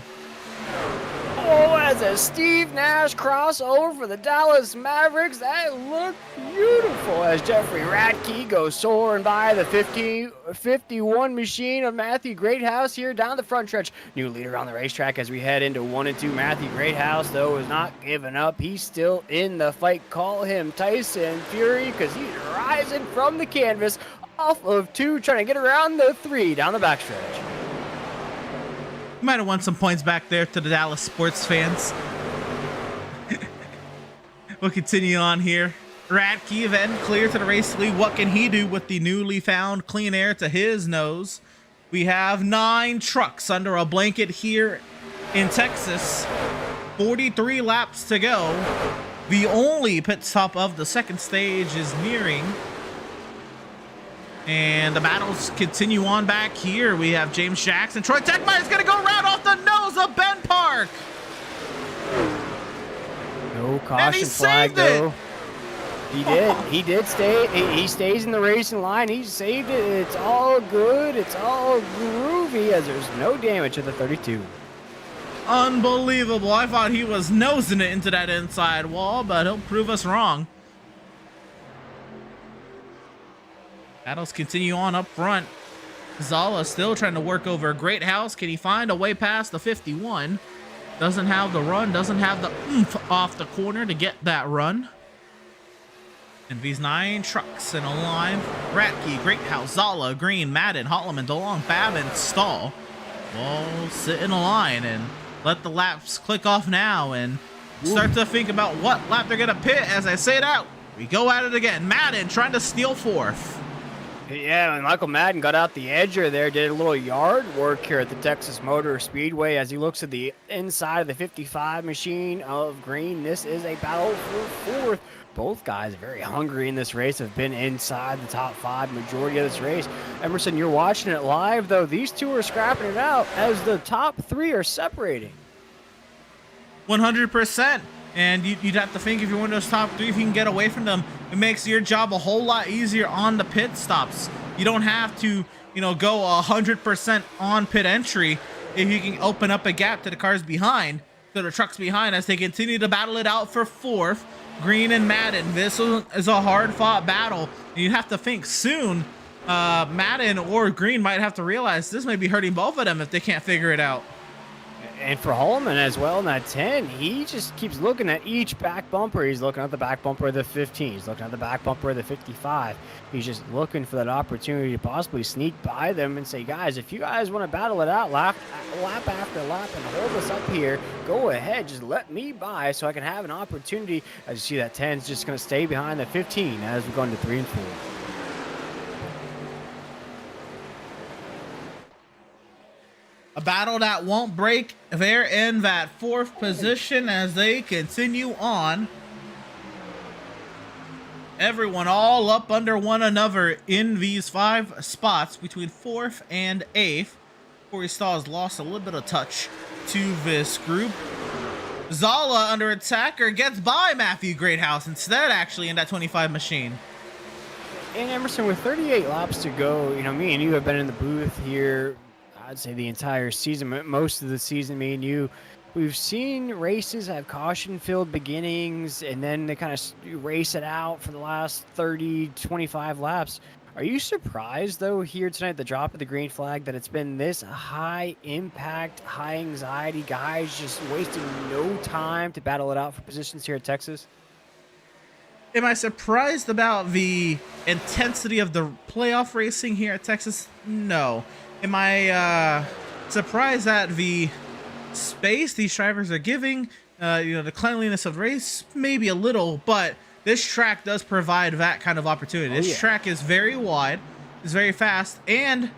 Oh, as a Steve Nash crossover for the Dallas Mavericks. That looked beautiful as Jeffrey Radke goes soaring by the 51 machine of Matthew Greathouse here down the front stretch. New leader on the racetrack as we head into 1 and 2. Matthew Greathouse, though, is not giving up. He's still in the fight. Call him Tyson Fury because he's rising from the canvas off of 2, trying to get around the 3 down the backstretch. Might have won some points back there to the Dallas sports fans. We'll continue on here. Radke then clear to the race lead. What can he do with the newly found clean air to his nose? We have 9 trucks under a blanket here in Texas. 43 laps to go. The only pit stop of the second stage is nearing. And the battles continue on back here. We have James Jackson. Troy Techmeyer's going to go right off the nose of Ben Park. No caution flag, though. He did. He did stay. He stays in the racing line. He saved it. It's all good. It's all groovy as there's no damage to the 32. Unbelievable. I thought he was nosing it into that inside wall, but he'll prove us wrong. Battles continue on up front. Zala still trying to work over Greathouse. Can he find a way past the 51? Doesn't have the run, doesn't have the oomph off the corner to get that run. And these 9 trucks in a line. Ratke, Greathouse, Zala, Green, Madden, Holloman, DeLong, Babin, Stall. All sit in a line and let the laps click off now and start to think about what lap they're gonna pit. As I say that, we go at it again. Madden trying to steal 4th. Yeah, and Michael Madden got out the edger there, did a little yard work here at the Texas Motor Speedway as he looks at the inside of the 55 machine of Green. This is a battle for 4th. Both guys very hungry in this race, have been inside the top 5 majority of this race. Emerson, you're watching it live, though. These two are scrapping it out as the top 3 are separating. 100%. And you'd have to think if you're one of those top 3, if you can get away from them, it makes your job a whole lot easier on the pit stops. You don't have to, go 100% on pit entry if you can open up a gap to the cars behind, to the trucks behind, as they continue to battle it out for 4th. Green and Madden, this is a hard-fought battle. And you have to think soon, Madden or Green might have to realize this may be hurting both of them if they can't figure it out. And for Holman as well in that 10, he just keeps looking at each back bumper. He's looking at the back bumper of the 15. He's looking at the back bumper of the 55. He's just looking for that opportunity to possibly sneak by them and say, guys, if you guys want to battle it out lap after lap and hold us up here, go ahead. Just let me by so I can have an opportunity. As you see, that 10 is just going to stay behind the 15 as we go into 3 and 4. A battle that won't break. They're in that 4th position as they continue on. Everyone all up under one another in these 5 spots between 4th and 8th. Corey Stahl has lost a little bit of touch to this group. Zala under attacker gets by Matthew Greathouse instead, actually, in that 25 machine. And Emerson, with 38 laps to go, me and you have been in the booth here, I'd say the entire season, most of the season, me and you, we've seen races have caution-filled beginnings, and then they kind of race it out for the last 30, 25 laps. Are you surprised, though, here tonight at the drop of the green flag, that it's been this high-impact, high-anxiety, guys just wasting no time to battle it out for positions here at Texas? Am I surprised about the intensity of the playoff racing here at Texas? No. Am I surprised at the space these drivers are giving? The cleanliness of the race? Maybe a little, but this track does provide that kind of opportunity. This track is very wide, it's very fast, and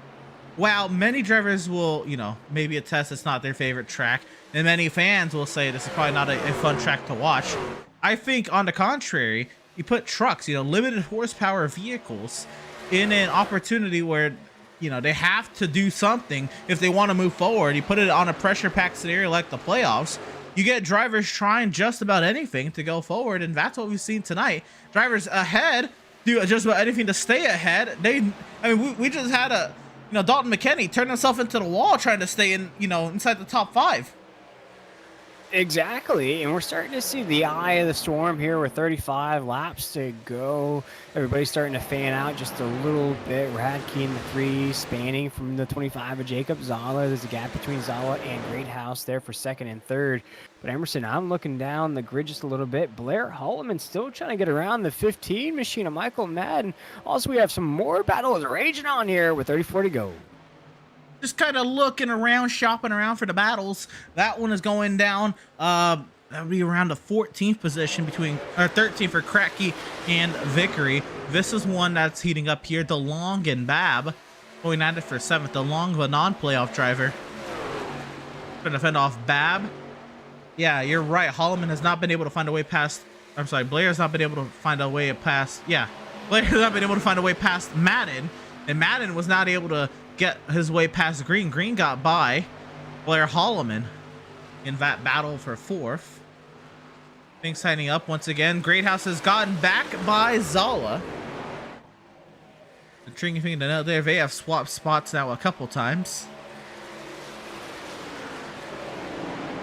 while many drivers will, maybe attest it's not their favorite track, and many fans will say this is probably not a fun track to watch, I think on the contrary, you put trucks, limited horsepower vehicles in an opportunity where they have to do something if they want to move forward. You put it on a pressure packed scenario like the playoffs, you get drivers trying just about anything to go forward, and that's what we've seen tonight. Drivers ahead do just about anything to stay ahead. We just had Dalton McKinney turn himself into the wall trying to stay in, inside the top 5. Exactly, and we're starting to see the eye of the storm here with 35 laps to go. Everybody's starting to fan out just a little bit. Radke in the 3, spanning from the 25 of Jacob Zala. There's a gap between Zala and Greathouse there for second and third. But Emerson, I'm looking down the grid just a little bit. Blair Holloman still trying to get around the 15 machine of Michael Madden. Also, we have some more battles raging on here with 34 to go. Just kind of looking around, shopping around for the battles. That one is going down. That would be around the 14th position between, or 13th for Cracky and Vickery. This is one that's heating up here. DeLong and Bab going at it for 7th. DeLong, the non-playoff driver, trying to fend off Bab. Yeah, you're right. Holloman has not been able to find a way past. I'm sorry, Blair has not been able to find a way past. Yeah, Blair has not been able to find a way past Madden, and Madden was not able to get his way past Green. Green got by Blair Holloman in that battle for 4th. Things signing up once again. Greathouse has gotten back by Zala. The Trinity thing to note there, they have swapped spots now a couple times.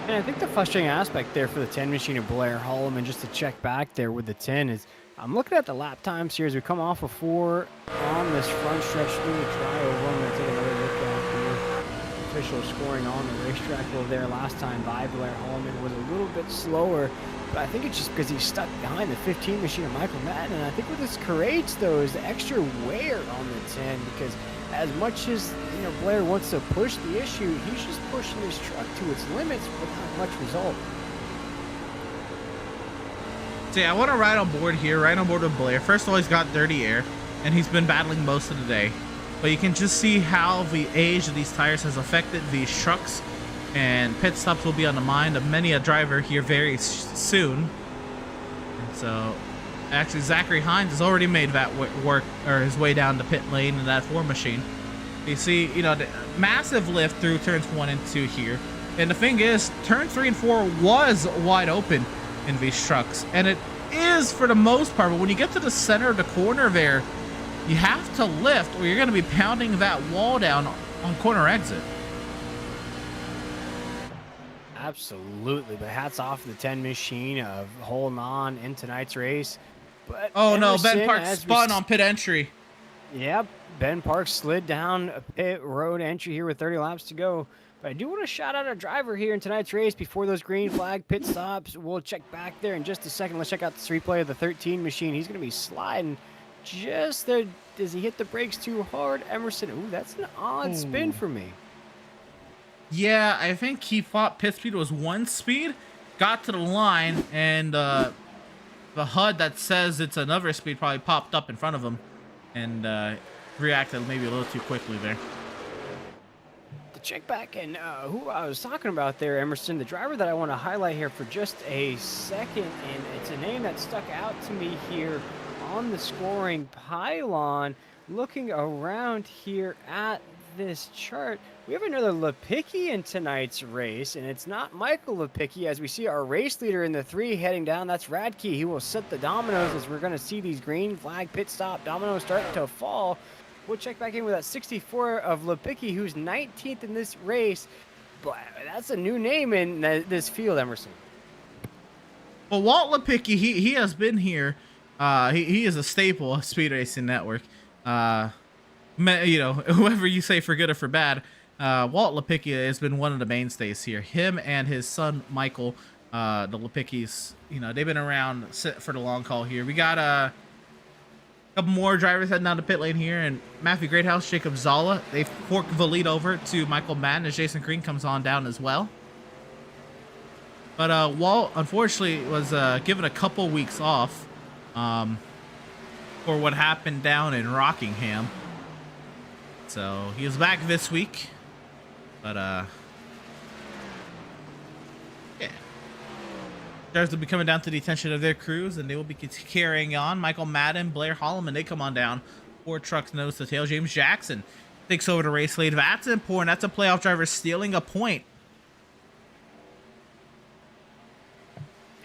And I think the frustrating aspect there for the 10 machine of Blair Holloman, just to check back there with the 10, is I'm looking at the lap times here as we come off of 4 on this front stretch through the trioval. I'm going to take another look at the official scoring on the racetrack. Well, there last time by Blair Holloman was a little bit slower, but I think it's just because he's stuck behind the 15 machine of Michael Madden. And I think what this creates, though, is the extra wear on the 10, because as much as Blair wants to push the issue, he's just pushing his truck to its limits without much result. So yeah, I want to ride on board here, right on board with Blair. First of all, he's got dirty air, and he's been battling most of the day. But you can just see how the age of these tires has affected these trucks, and pit stops will be on the mind of many a driver here very soon. And so, actually, Zachary Hines has already made that work, or his way down the pit lane in that 4 machine. You see, the massive lift through turns 1 and 2 here. And the thing is, turn 3 and 4 was wide open in these trucks, and it is for the most part, but when you get to the center of the corner there, you have to lift or you're going to be pounding that wall down on corner exit. Absolutely, but hats off to the 10 machine of holding on in tonight's race. But oh no, Emerson, Ben Park spun on pit entry. Yep, Ben Park slid down a pit road entry here with 30 laps to go. But I do want to shout out our driver here in tonight's race before those green flag pit stops. We'll check back there in just a second. Let's check out this replay of the 13 machine. He's going to be sliding just there. Does he hit the brakes too hard? Emerson, ooh, that's an odd spin for me. Yeah, I think he thought pit speed was 1 speed, got to the line, and the HUD that says it's another speed probably popped up in front of him and reacted maybe a little too quickly there. Check back and who I was talking about there, Emerson, the driver that I want to highlight here for just a second, and it's a name that stuck out to me here on the scoring pylon. Looking around here at this chart, we have another Lepicki in tonight's race, and it's not Michael Lepicki, as we see our race leader in the 3 heading down. That's Radke. He will set the dominoes as we're going to see these green flag pit stop dominoes start to fall. We'll check back in with that 64 of Lepicki, who's 19th in this race. But that's a new name in this field, Emerson. Well, Walt Lepicki, he has been here. He is a staple of Speed Racing Network. Whoever you say for good or for bad, Walt Lepicki has been one of the mainstays here. Him and his son Michael, the Lepickis, they've been around for the long haul here. We got a couple more drivers heading down the pit lane here, and Matthew Greathouse, Jacob Zala, they fork the lead over to Michael Madden as Jason Green comes on down as well. But Walt, unfortunately, was given a couple weeks off for what happened down in Rockingham. So he is back this week, but yeah. Drivers will be coming down to the attention of their crews, and they will be carrying on. Michael Madden, Blair Holloman, they come on down. 4 trucks nose to tail. James Jackson takes over the race lead. That's important. That's a playoff driver stealing a point.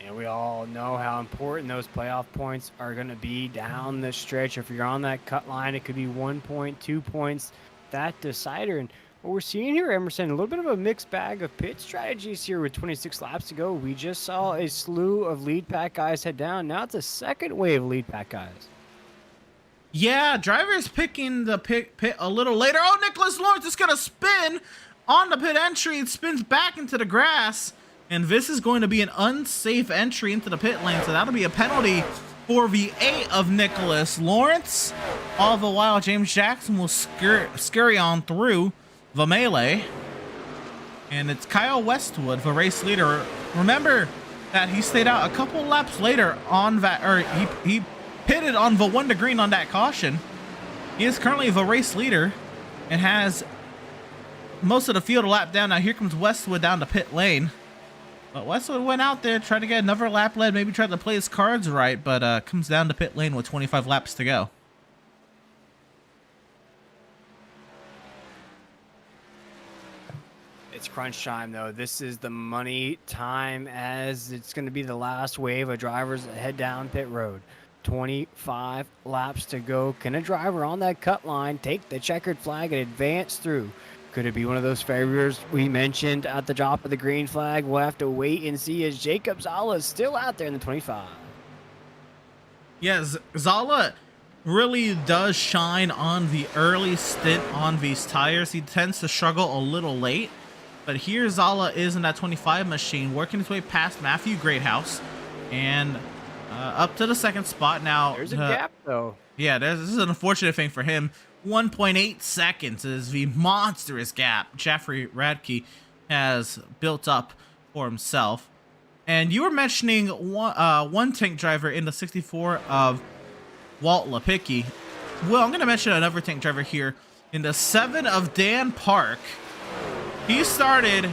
And we all know how important those playoff points are going to be down the stretch. If you're on that cut line, it could be 1 point, 2 points, that decider. And What we're seeing here, Emerson, a little bit of a mixed bag of pit strategies here with 26 laps to go. We just saw a slew of lead pack guys head down. Now it's a second wave of lead pack guys. Yeah, drivers picking the pit a little later. Oh, Nicholas Lawrence is going to spin on the pit entry. It spins back into the grass. And this is going to be an unsafe entry into the pit lane. So that'll be a penalty for V8 of Nicholas Lawrence. All the while, James Jackson will scurry on through the melee. And it's Kyle Westwood, the race leader. Remember that he stayed out a couple laps later on that, or he pitted on the 1 to green on that caution. He is currently the race leader and has most of the field a lap down. Now here comes Westwood down the pit lane. But Westwood went out there, tried to get another lap lead, maybe tried to play his cards right, but comes down to pit lane with 25 laps to go. It's crunch time, though. This is the money time, as it's going to be the last wave of drivers that head down pit road. 25 laps to go. Can a driver on that cut line take the checkered flag and advance through? Could it be one of those failures we mentioned at the drop of the green flag? We'll have to wait and see, as Jacob Zala is still out there in the 25. Yes, Zala really does shine on the early stint on these tires. He tends to struggle a little late. But here Zala is in that 25 machine, working his way past Matthew Greathouse and up to the second spot. Now, there's a gap, though. Yeah, this is an unfortunate thing for him. 1.8 seconds is the monstrous gap Jeffrey Radke has built up for himself. And you were mentioning one tank driver in the 64 of Walt Lepicki. Well, I'm going to mention another tank driver here in the 7 of Dan Park. He started,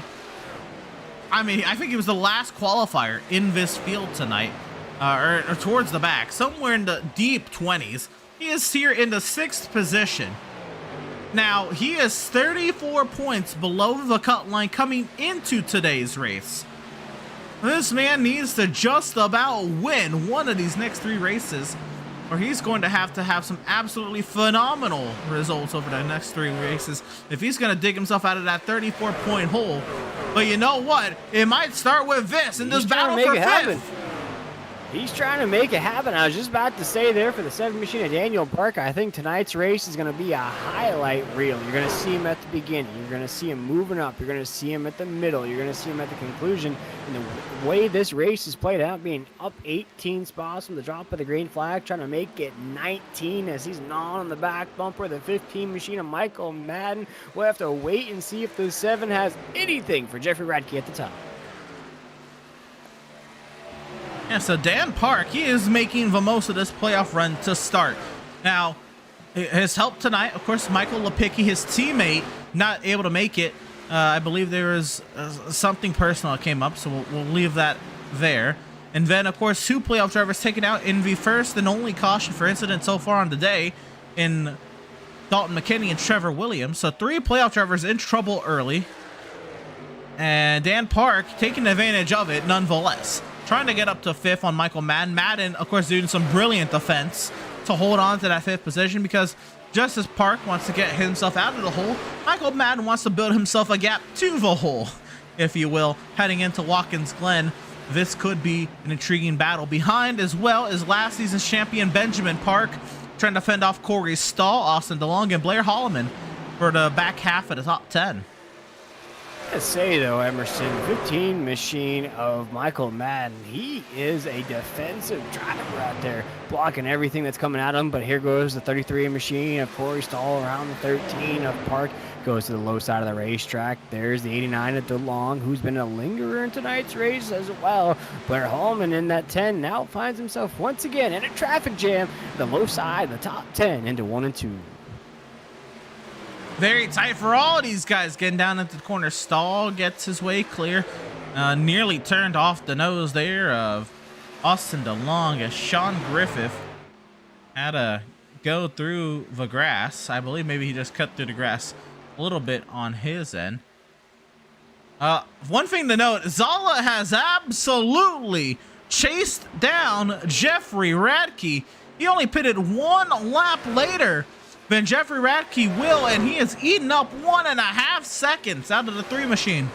I think he was the last qualifier in this field tonight, or towards the back, somewhere in the deep 20s. He is here in the 6th position. Now, he is 34 points below the cut line coming into today's race. This man needs to just about win one of these next 3 races, or he's going to have some absolutely phenomenal results over the next 3 races if he's going to dig himself out of that 34-point hole. But you know what? It might start with this in this battle for 5th. He's trying to make it happen. I was just about to say there for the 7 machine of Daniel Parker, I think tonight's race is going to be a highlight reel. You're going to see him at the beginning. You're going to see him moving up. You're going to see him at the middle. You're going to see him at the conclusion. And the way this race is played out, being up 18 spots from the drop of the green flag, trying to make it 19 as he's gnawing on the back bumper. The 15 machine of Michael Madden. We'll have to wait and see if the 7 has anything for Jeffrey Radke at the top. Yeah, so Dan Park, he is making the most of this playoff run to start. Now, his help tonight, of course, Michael Lepicki, his teammate, not able to make it. I believe there was something personal that came up, so we'll leave that there. And then, of course, 2 playoff drivers taken out in the first and only caution for incident so far on the day in Dalton McKinney and Trevor Williams. So 3 playoff drivers in trouble early. And Dan Park taking advantage of it nonetheless. Trying to get up to 5th on Michael Madden. Madden, of course, doing some brilliant defense to hold on to that 5th position, because just as Park wants to get himself out of the hole, Michael Madden wants to build himself a gap to the hole, if you will, heading into Watkins Glen. This could be an intriguing battle. Behind as well is last season's champion Benjamin Park, trying to fend off Corey Stahl, Austin DeLong, and Blair Holloman for the back half of the top 10. To say though, Emerson, 15 machine of Michael Madden, he is a defensive driver out there, blocking everything that's coming at him. But here goes the 33 machine of Corey Stahl around the 13 of Park, goes to the low side of the racetrack. There's the 89 of DeLong, who's been a lingerer in tonight's race as well. Blair Hallman in that 10 now finds himself once again in a traffic jam, the low side, the top 10 into 1 and 2. Very tight for all of these guys getting down into the corner. Stahl gets his way clear. Nearly turned off the nose there of Austin DeLong as Sean Griffith had to go through the grass. I believe maybe he just cut through the grass a little bit on his end. One thing to note, Zala has absolutely chased down Jeffrey Radke. He only pitted 1 lap later then Jeffrey Radke will, and he has eaten up 1.5 seconds out of the 3 machine.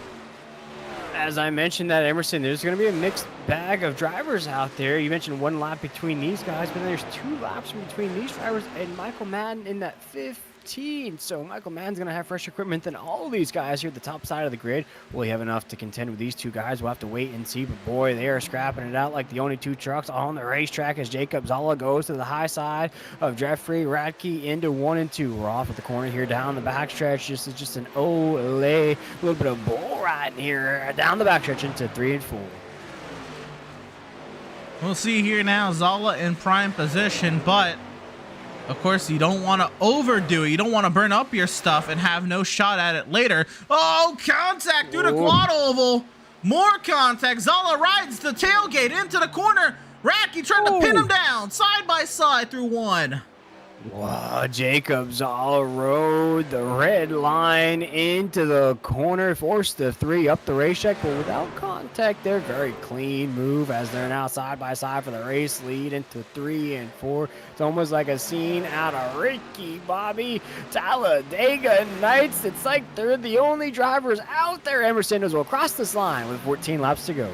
As I mentioned that, Emerson, there's going to be a mixed bag of drivers out there. You mentioned 1 lap between these guys, but then there's 2 laps between these drivers and Michael Madden in that 15. So Michael Madden's going to have fresh equipment than all of these guys here at the top side of the grid. Will he have enough to contend with these 2 guys? We'll have to wait and see. But boy, they are scrapping it out like the only 2 trucks on the racetrack as Jacob Zala goes to the high side of Jeffrey Radke into 1 and 2. We're off at the corner here down the backstretch. This is just an ole, a little bit of bull riding here down the backstretch into 3 and 4. We'll see here now, Zala in prime position, but of course, you don't want to overdo it. You don't want to burn up your stuff and have no shot at it later. Oh, contact through the quad oval. More contact. Zala rides the tailgate into the corner. Radke trying to pin him down side by side through 1. Wow, Jacob Zala rode the red line into the corner, forced the 3 up the racetrack, but without contact there. Very clean move as they're now side by side for the race lead into 3 and 4. It's almost like a scene out of Ricky Bobby Talladega Nights. It's like they're the only drivers out there. Emerson will cross this line with 14 laps to go.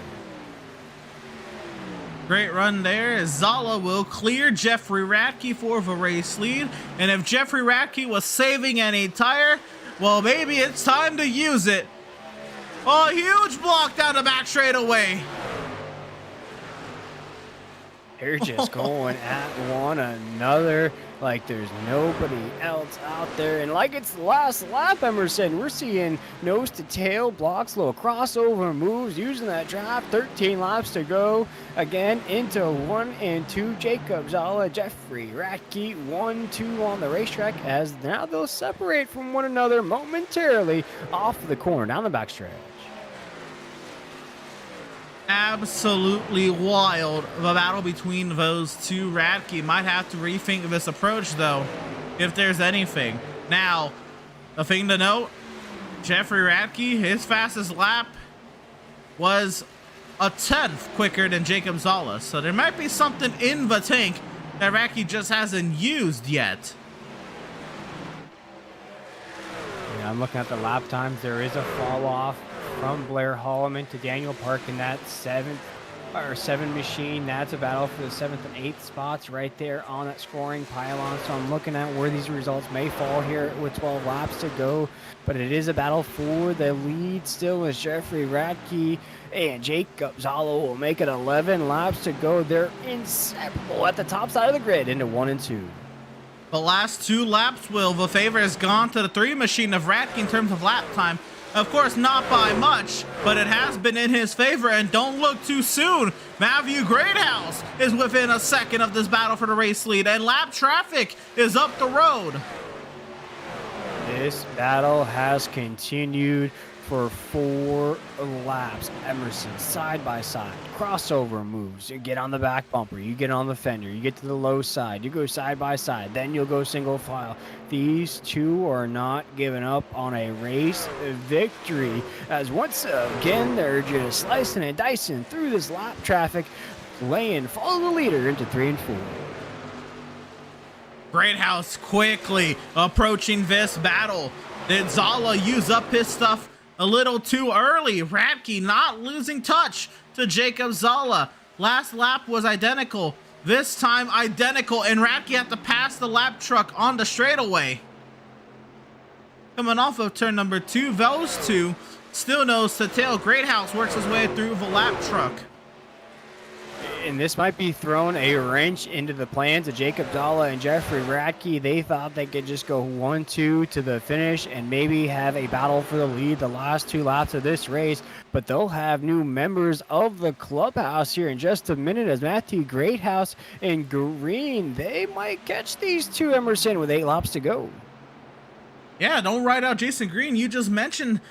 Great run there as Zala will clear Jeffrey Radke for the race lead. And if Jeffrey Radke was saving any tire, well, maybe it's time to use it. Oh, huge block down the back straightaway. They're just going at one another like there's nobody else out there. And like it's the last lap, Emerson, we're seeing nose to tail blocks, little crossover moves, using that drive. 13 laps to go. Again, into 1 and 2. Jacob Zala, Jeffrey Radke, 1-2 on the racetrack as now they'll separate from one another momentarily off the corner down the backstretch. Absolutely wild, the battle between those 2. Radke might have to rethink this approach though, if there's anything. Now, a thing to note, Jeffrey Radke, his fastest lap was a 10th quicker than Jacob Zala, so there might be something in the tank that Radke just hasn't used yet. Yeah, I'm looking at the lap times. There is a fall off from Blair Holloman to Daniel Park in that 7 machine. That's a battle for the 7th and 8th spots right there on that scoring pylon. So I'm looking at where these results may fall here with 12 laps to go. But it is a battle for the lead still as Jeffrey Radke and Jacob Zala will make it 11 laps to go. They're inseparable at the top side of the grid into 1 and 2. The last 2 laps, Will, the favor has gone to the 3 machine of Radke in terms of lap time. Of course, not by much, but it has been in his favor, and don't look too soon. Matthew Greathouse is within a second of this battle for the race lead, and lap traffic is up the road. This battle has continued for 4 laps. Emerson side by side, crossover moves. You get on the back bumper, you get on the fender, you get to the low side, you go side by side, then you'll go single file. These 2 are not giving up on a race victory as once again they're just slicing and dicing through this lap traffic, follow the leader into 3 and 4. Greathouse quickly approaching this battle. Did Zala use up his stuff a little too early? Radke not losing touch to Jacob Zala. Last lap was identical. This time identical, and Radke had to pass the lap truck on the straightaway. Coming off of turn number 2, those 2 still nose to tail. Greathouse works his way through the lap truck. And this might be throwing a wrench into the plans of Jacob Zala and Jeffrey Radke. They thought they could just go 1-2 to the finish and maybe have a battle for the lead the last 2 laps of this race. But they'll have new members of the clubhouse here in just a minute as Matthew Greathouse and Green, they might catch these 2, Emerson, with 8 laps to go. Yeah, don't write out Jason Green. You just mentioned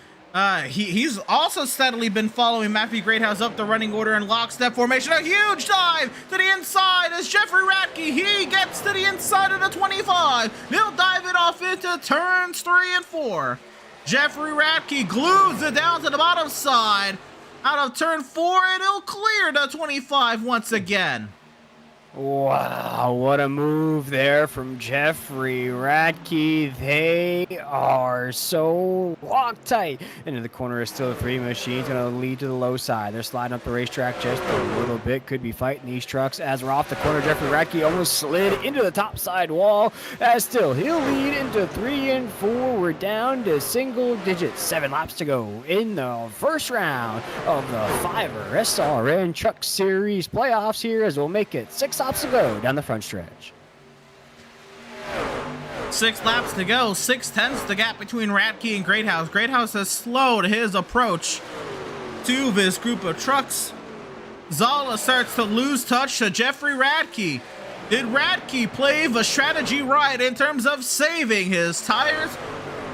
he's also steadily been following Matthew Greathouse up the running order in lockstep formation. A huge dive to the inside as Jeffrey Radke, he gets to the inside of the 25. He'll dive it off into turns 3 and 4. Jeffrey Radke glues it down to the bottom side. Out of turn 4, and he'll clear the 25 once again. Wow, what a move there from Jeffrey Radke. They are so locked tight. Into the corner is still the three machines, going to lead to the low side. They're sliding up the racetrack just a little bit. Could be fighting these trucks. As we're off the corner, Jeffrey Radke almost slid into the top side wall. As still, he'll lead into 3 and 4. We're down to single digits. 7 laps to go in the first round of the Fiverr SRN Truck Series playoffs here, as we'll make it 6 laps to go down the front stretch. 6 laps to go. 6/10 the gap between Radke and Greathouse. Greathouse has slowed his approach to this group of trucks. Zala starts to lose touch to Jeffrey Radke. Did Radke play the strategy right in terms of saving his tires?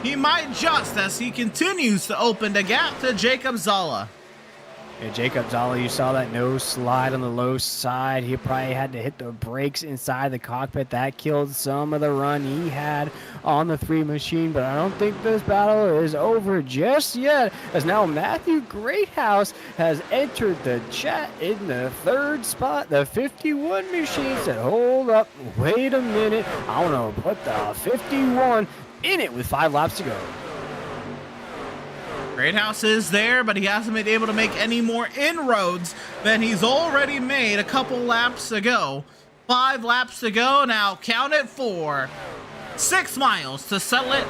He might just, as he continues to open the gap to Jacob Zala. Yeah, Jacob Zala, you saw that nose slide on the low side. He probably had to hit the brakes inside the cockpit. That killed some of the run he had on the 3 machine, but I don't think this battle is over just yet, as now Matthew Greathouse has entered the chat in the 3rd spot. The 51 machine said, hold up, wait a minute. I want to put the 51 in it with 5 laps to go. Greathouse is there, but he hasn't been able to make any more inroads than he's already made a couple laps ago. 5 laps to go now. Count it 4. 6 miles to settle it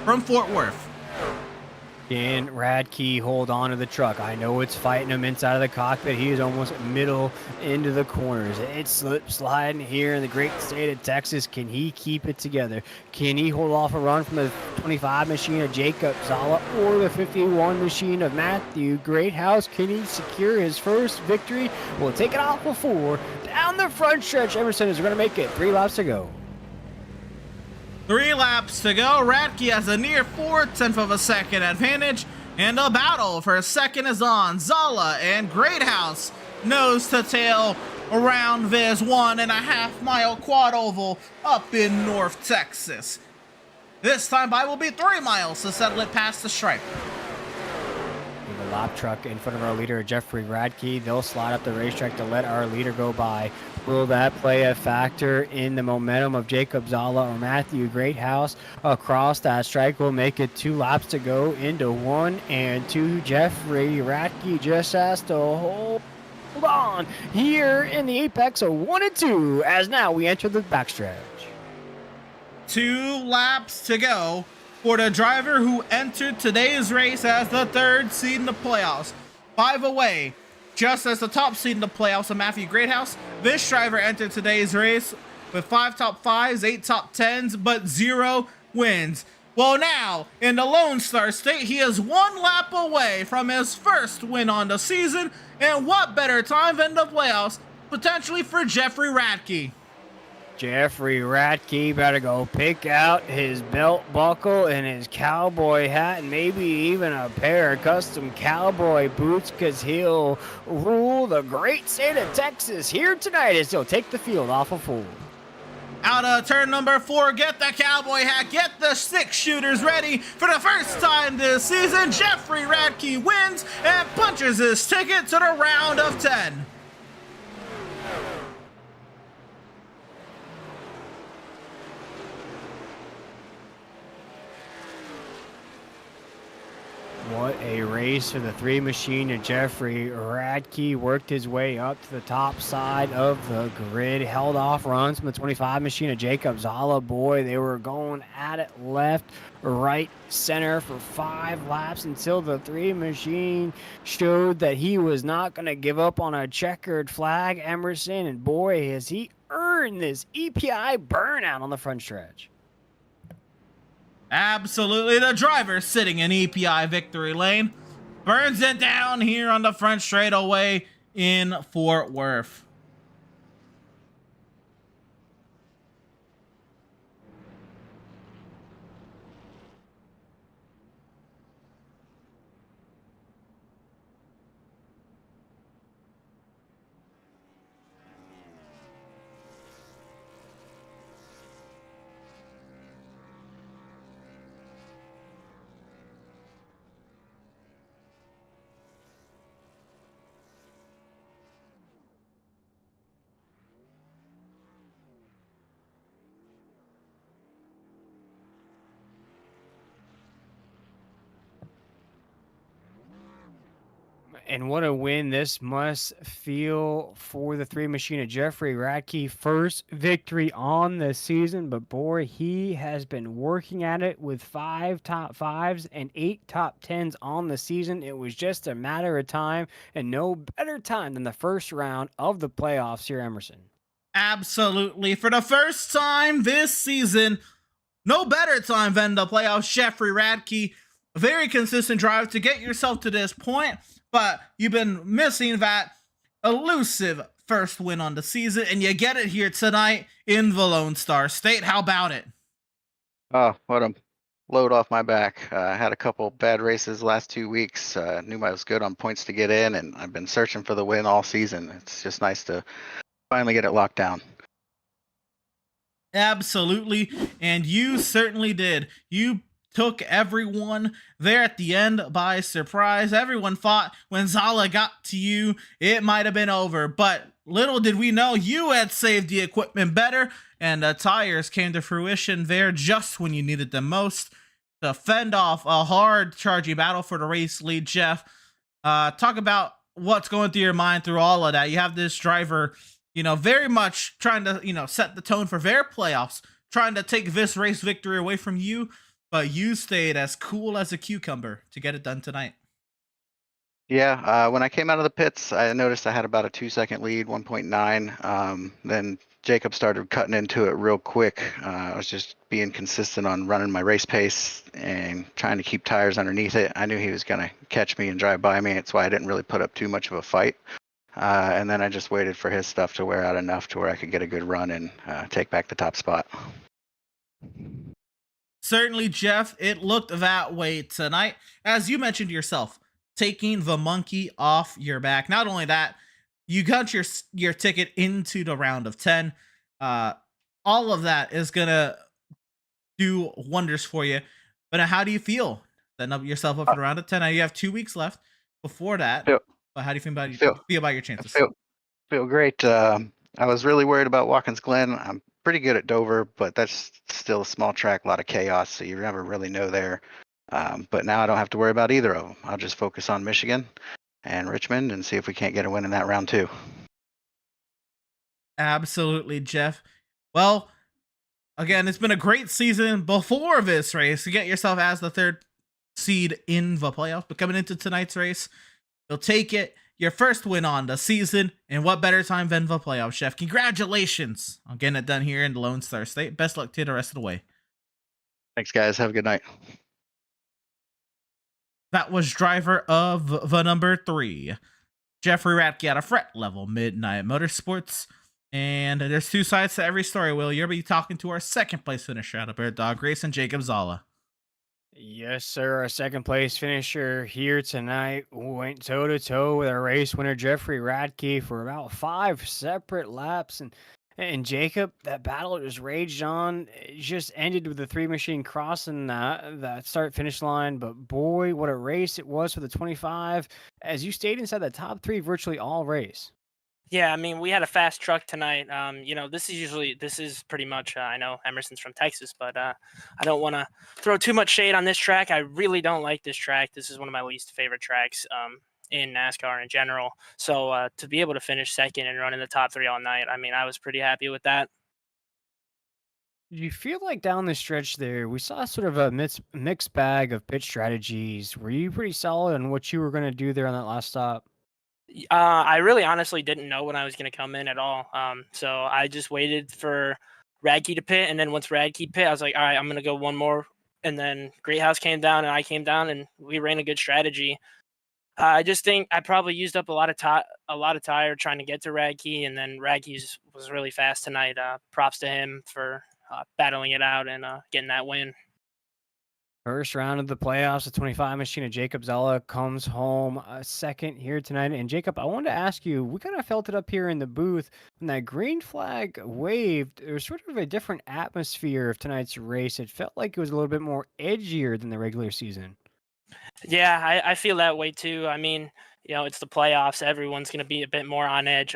from Fort Worth. Can Radke hold on to the truck? I know it's fighting him inside of the cockpit. He is almost middle into the corners. It's slip sliding here in the great state of Texas. Can he keep it together? Can he hold off a run from the 25 machine of Jacob Zala or the 51 machine of Matthew Greathouse? Can he secure his first victory? We'll take it off of 4 down the front stretch. Emerson is going to make it 3 laps to go. 3 laps to go. Radke has a near 4/10 of a second advantage, and a battle for a second is on. Zala and Greathouse nose to tail around this 1.5 mile quad oval up in North Texas. This time by will be 3 miles to settle it past the stripe. The lap truck in front of our leader, Jeffrey Radke. They'll slide up the racetrack to let our leader go by. Will that play a factor in the momentum of Jacob Zala or Matthew Greathouse across that strike? Will make it 2 laps to go into 1 and 2. Jeffrey Radke just has to hold on here in the apex of 1 and 2, as now we enter the backstretch. 2 laps to go for the driver who entered today's race as the 3rd seed in the playoffs. 5 away, just as the top seed in the playoffs of Matthew Greathouse. This driver entered today's race with 5 top 5s, 8 top 10s, but 0 wins. Well, now, in the Lone Star State, he is 1 lap away from his first win on the season, and what better time than the playoffs, potentially for Jeffrey Radke. Jeffrey Radke better go pick out his belt buckle and his cowboy hat, and maybe even a pair of custom cowboy boots, because he'll rule the great state of Texas here tonight as he'll take the field off of 4. Out of turn number 4, get the cowboy hat, get the 6 shooters ready. For the first time this season, Jeffrey Radke wins and punches his ticket to the round of 10. What a race for the 3 machine, and Jeffrey Radke worked his way up to the top side of the grid, held off runs from the 25 machine of Jacob Zala. Boy, they were going at it left, right, center for 5 laps until the 3 machine showed that he was not going to give up on a checkered flag, Emerson, and boy, has he earned this EPI burnout on the front stretch. Absolutely, the driver sitting in EPI victory lane burns it down here on the front straightaway in Fort Worth. And what a win this must feel for the three machine of Jeffrey Radke. First victory on the season, but boy, he has been working at it with 5 top 5s and 8 top 10s on the season. It was just a matter of time, and no better time than the first round of the playoffs here, Emerson. Absolutely. For the first time this season, no better time than the playoffs. Jeffrey Radke, a very consistent drive to get yourself to this point, but you've been missing that elusive first win on the season, and you get it here tonight in the Lone Star State. How about it? Oh, what a load off my back. I had a couple bad races the last 2 weeks. Knew I was good on points to get in, and I've been searching for the win all season. It's just nice to finally get it locked down. Absolutely, and you certainly did. You took everyone there at the end by surprise. Everyone thought when Zala got to you, it might have been over, but little did we know you had saved the equipment better, and the tires came to fruition there just when you needed them most to fend off a hard charging battle for the race lead. Jeff, talk about what's going through your mind through all of that. You have this driver, very much trying to, set the tone for their playoffs, trying to take this race victory away from you, but you stayed as cool as a cucumber to get it done tonight. Yeah, when I came out of the pits, I noticed I had about a 2-second lead, 1.9. Then Jacob started cutting into it real quick. I was just being consistent on running my race pace and trying to keep tires underneath it. I knew he was going to catch me and drive by me. That's why I didn't really put up too much of a fight. And then I just waited for his stuff to wear out enough to where I could get a good run and take back the top spot. Certainly, Jeff, it looked that way tonight. As you mentioned yourself, taking the monkey off your back. Not only that, you got your ticket into the round of 10. All of that is going to do wonders for you. But how do you feel setting up yourself up for the round of 10? Now you have 2 weeks left before that. But how do you feel about your chances? Feel great. I was really worried about Watkins Glen. I'm pretty good at Dover, but that's still a small track, a lot of chaos, so you never really know there. But now I don't have to worry about either of them. I'll just focus on Michigan and Richmond and see if we can't get a win in that round too. Absolutely, Jeff. Well, again, it's been a great season before this race to get yourself as the 3rd seed in the playoffs. But coming into tonight's race, you'll take it. Your first win on the season, and what better time than the playoffs, Chef? Congratulations on getting it done here in the Lone Star State. Best luck to you the rest of the way. Thanks, guys. Have a good night. That was driver of the number 3, Jeffrey Radke, out of Fret Level Midnight Motorsports. And there's 2 sides to every story, Will. You'll be talking to our 2nd place finisher out of Bird Dog Race and Jacob Zala. Yes, sir. Our 2nd place finisher here tonight went toe-to-toe with our race winner, Jeffrey Radke, for about 5 separate laps. And Jacob, that battle just raged on. It just ended with the 3 machine crossing that start-finish line. But boy, what a race it was for the 25, as you stayed inside the top 3 virtually all race. Yeah, I mean, we had a fast truck tonight. This is pretty much, I know Emerson's from Texas, but I don't want to throw too much shade on this track. I really don't like this track. This is one of my least favorite tracks in NASCAR in general. So to be able to finish 2nd and run in the top 3 all night, I mean, I was pretty happy with that. Do you feel like down the stretch there, we saw sort of a mixed bag of pitch strategies? Were you pretty solid on what you were going to do there on that last stop? I really honestly didn't know when I was going to come in at all. So I just waited for Radke to pit. And then once Radke pit, I was like, all right, I'm going to go one more. And then Greathouse came down and I came down and we ran a good strategy. I just think I probably used up a lot of tire trying to get to Radke. And then Radke was really fast tonight. Props to him for battling it out and getting that win. First round of the playoffs, the 25 machine of Jacob Zella comes home 2nd here tonight. And Jacob, I wanted to ask you, we kind of felt it up here in the booth when that green flag waved. There was sort of a different atmosphere of tonight's race. It felt like it was a little bit more edgier than the regular season. Yeah, I feel that way too. I mean, it's the playoffs. Everyone's going to be a bit more on edge.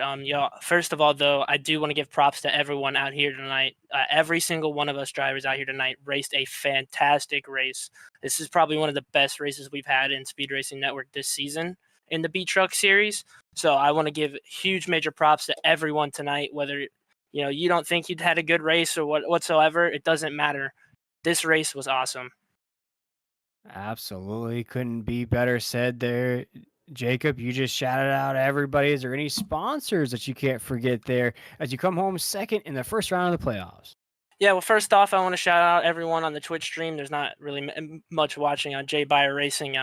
First of all, though, I do want to give props to everyone out here tonight. Every single one of us drivers out here tonight raced a fantastic race. This is probably one of the best races we've had in Speed Racing Network this season. in the Beat Truck series. So I want to give huge major props to everyone tonight, whether you don't think you'd had a good race or whatsoever. It doesn't matter. This race was awesome. Absolutely. Couldn't be better said there. Jacob, you just shouted out everybody. Is there any sponsors that you can't forget there as you come home second in the first round of the playoffs? Yeah, well, first off, I want to shout out everyone on the Twitch stream. There's not really much watching on J Buyer Racing.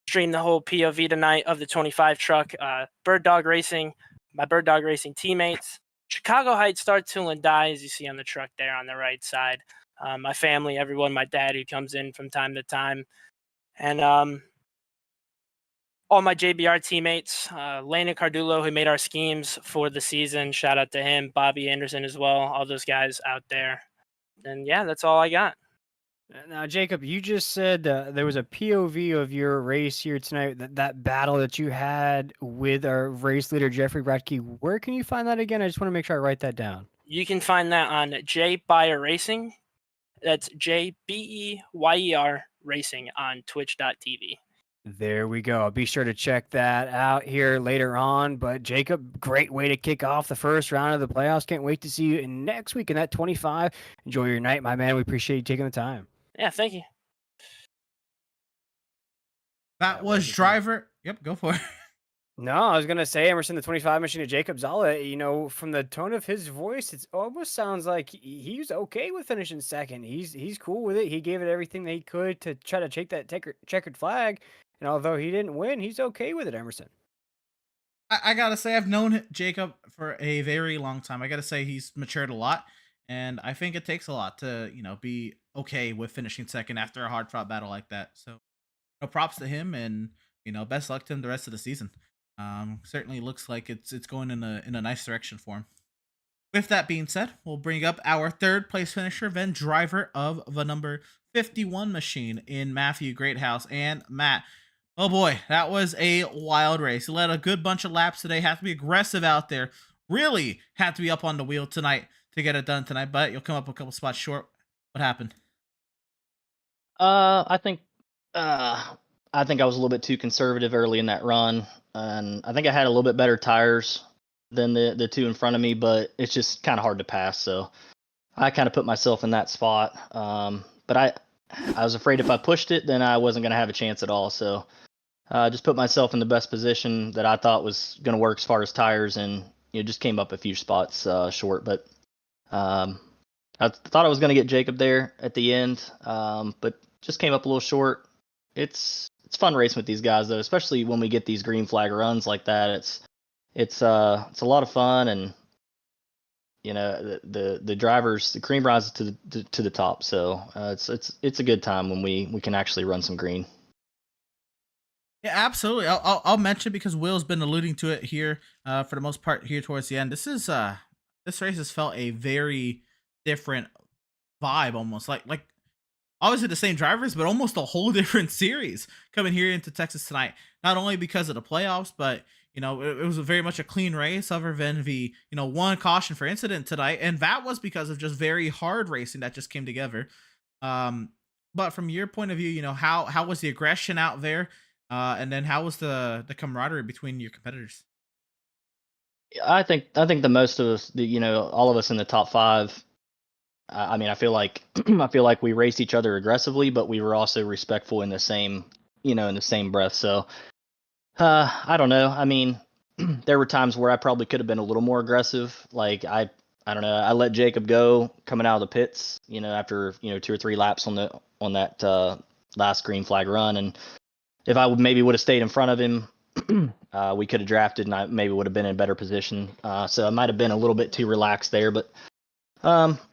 Stream the whole POV tonight of the 25 truck. Bird Dog Racing, my Bird Dog Racing teammates. Chicago Heights Start Tool and Die, as you see on the truck there on the right side. My family, everyone, my dad who comes in from time to time. And all my JBR teammates, Landon Cardulo, who made our schemes for the season. Shout out to him. Bobby Anderson as well. All those guys out there. And yeah, that's all I got. Now, Jacob, you just said there was a POV of your race here tonight, that battle that you had with our race leader, Jeffrey Radke. Where can you find that again? I just want to make sure I write that down. You can find that on J Buyer Racing. That's JBEYER Racing on twitch.tv. There we go. I'll be sure to check that out here later on. But Jacob, great way to kick off the first round of the playoffs. Can't wait to see you next week in that 25. Enjoy your night, my man. We appreciate you taking the time. Yeah, thank you. That was driver. Yep, go for it. No, I was gonna say Emerson, the 25 machine of Jacob Zala. From the tone of his voice, it almost sounds like he's okay with finishing second. He's cool with it. He gave it everything that he could to try to take that checkered flag. And although he didn't win, he's okay with it, Emerson. I gotta say, I've known Jacob for a very long time. I gotta say, he's matured a lot, and I think it takes a lot to be okay with finishing second after a hard fought battle like that. So, props to him, and best luck to him the rest of the season. Certainly looks like it's going in a nice direction for him. With that being said, we'll bring up our third place finisher, then driver of the number 51 machine in Matthew Greathouse and Matt. Oh boy, that was a wild race. He led a good bunch of laps today. Have to be aggressive out there. Really had to be up on the wheel tonight to get it done tonight, but you'll come up a couple spots short. What happened? I think I was a little bit too conservative early in that run, and I think I had a little bit better tires than the two in front of me, but it's just kind of hard to pass. So I kind of put myself in that spot. But I was afraid if I pushed it, then I wasn't going to have a chance at all. So just put myself in the best position that I thought was going to work as far as tires, and just came up a few spots short. But I thought I was going to get Jacob there at the end, but just came up a little short. It's fun racing with these guys though, especially when we get these green flag runs like that. It's a lot of fun, and the drivers, the cream rises to the top. So it's a good time when we can actually run some green. Yeah, absolutely. I'll mention, because Will's been alluding to it here for the most part here towards the end. This race has felt a very different vibe, almost like obviously the same drivers, but almost a whole different series coming here into Texas tonight. Not only because of the playoffs, but it was very much a clean race, other than the one caution for incident tonight, and that was because of just very hard racing that just came together. But from your point of view, how was the aggression out there, and then how was the camaraderie between your competitors? I think the most of us, all of us in the top five. I mean, I feel like we raced each other aggressively, but we were also respectful in the same breath. So I don't know. I mean, there were times where I probably could have been a little more aggressive. Like I don't know. I let Jacob go coming out of the pits, after 2 or 3 laps on that last green flag run, and if I maybe would have stayed in front of him, we could have drafted, and I maybe would have been in a better position. So I might have been a little bit too relaxed there, but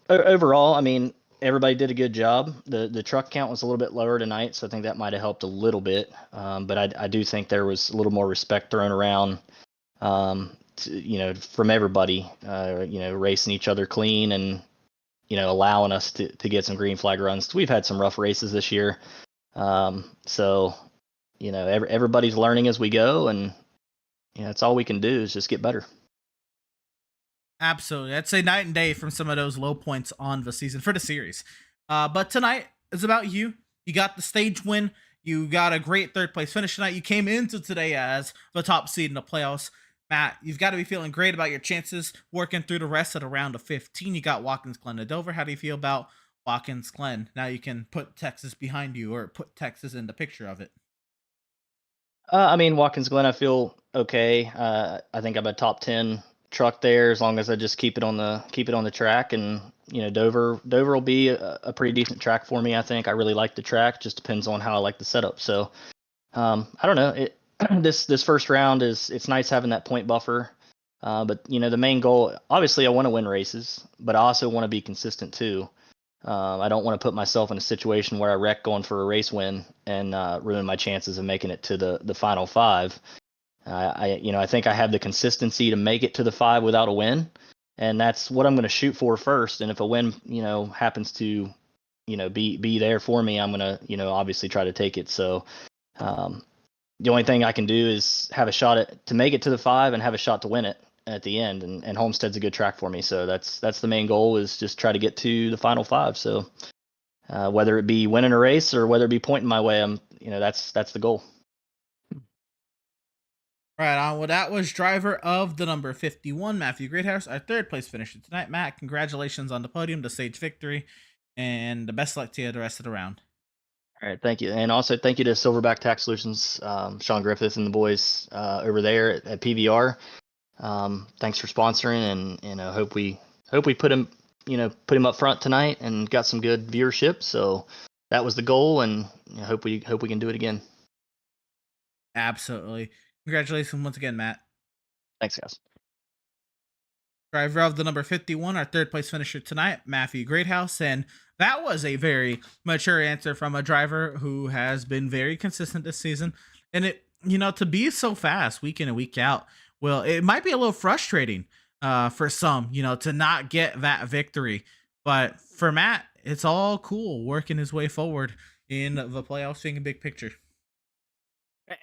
overall, I mean, everybody did a good job. The truck count was a little bit lower tonight, so I think that might have helped a little bit. But I do think there was a little more respect thrown around, from everybody, racing each other clean, and allowing us to get some green flag runs. We've had some rough races this year, so everybody's learning as we go, and that's all we can do is just get better. Absolutely. I'd say night and day from some of those low points on the season for the series. But tonight is about you. You got the stage win. You got a great third place finish tonight. You came into today as the top seed in the playoffs. Matt, you've got to be feeling great about your chances working through the rest of the round of 15. You got Watkins Glen to Dover. How do you feel about Watkins Glen? Now you can put Texas behind you, or put Texas in the picture of it. I mean, Watkins Glen, I feel okay. I think I'm a top 10 truck there as long as I just keep it on the track. And Dover will be a pretty decent track for me. I think I really like the track. Just depends on how I like the setup. So I don't know. This first round it's nice having that point buffer. But the main goal, obviously, I want to win races, but I also want to be consistent too. I don't want to put myself in a situation where I wreck going for a race win and ruin my chances of making it to the final 5. I think I have the consistency to make it to the 5 without a win, and that's what I'm going to shoot for first. And if a win, happens to, be there for me, I'm going to, obviously try to take it. So the only thing I can do is have a shot to make it to the 5 and have a shot to win it at the end. And Homestead's a good track for me. So that's the main goal, is just try to get to the final 5. So whether it be winning a race or whether it be pointing my way, that's the goal. Right on. Well, that was driver of the number 51, Matthew Greathouse, our third place finisher tonight. Matt, congratulations on the podium, the stage victory, and the best luck to you the rest of the round. All right, thank you. And also thank you to Silverback Tax Solutions, Sean Griffith and the boys over there at PVR. Thanks for sponsoring, and hope we put him up front tonight and got some good viewership. So that was the goal, and hope we can do it again. Absolutely. Congratulations once again, Matt. Thanks, guys. Driver of the number 51, our third place finisher tonight, Matthew Greathouse. And that was a very mature answer from a driver who has been very consistent this season. And it, to be so fast week in and week out, well, it might be a little frustrating for some, to not get that victory. But for Matt, it's all cool working his way forward in the playoffs, seeing a big picture.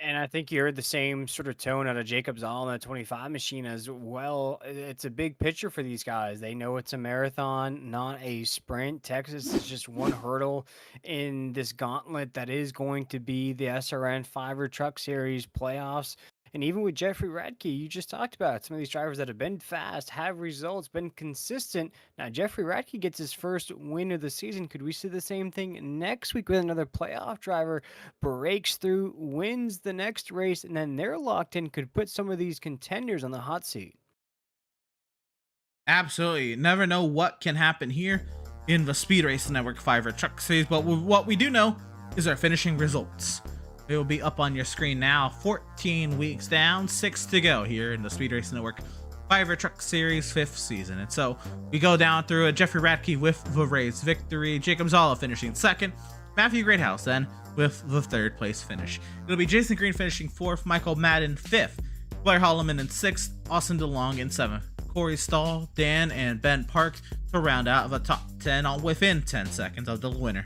And I think you heard the same sort of tone out of Jacob Zoll on that 25 machine as well. It's a big picture for these guys. They know it's a marathon, not a sprint. Texas is just one hurdle in this gauntlet that is going to be the SRN Fiverr Truck Series playoffs. And even with Jeffrey Radke, you just talked about some of these drivers that have been fast, have results, been consistent. Now, Jeffrey Radke gets his first win of the season. Could we see the same thing next week with another playoff driver breaks through, wins the next race, and then they're locked in, could put some of these contenders on the hot seat? Absolutely. You never know what can happen here in the Speed Race Network Fiverr Truck Series, but what we do know is our finishing results. It will be up on your screen now. 14 weeks down, 6 to go here in the Speed Race Network Fiverr Truck Series 5th season. And so we go down through Jeffrey Radke with the race victory, Jacob Zolla finishing 2nd, Matthew Greathouse then with the 3rd place finish. It'll be Jason Green finishing 4th, Michael Madden 5th, Blair Holloman in 6th, Austin DeLong in 7th, Corey Stahl, Dan, and Ben Park to round out the top 10 all within 10 seconds of the winner.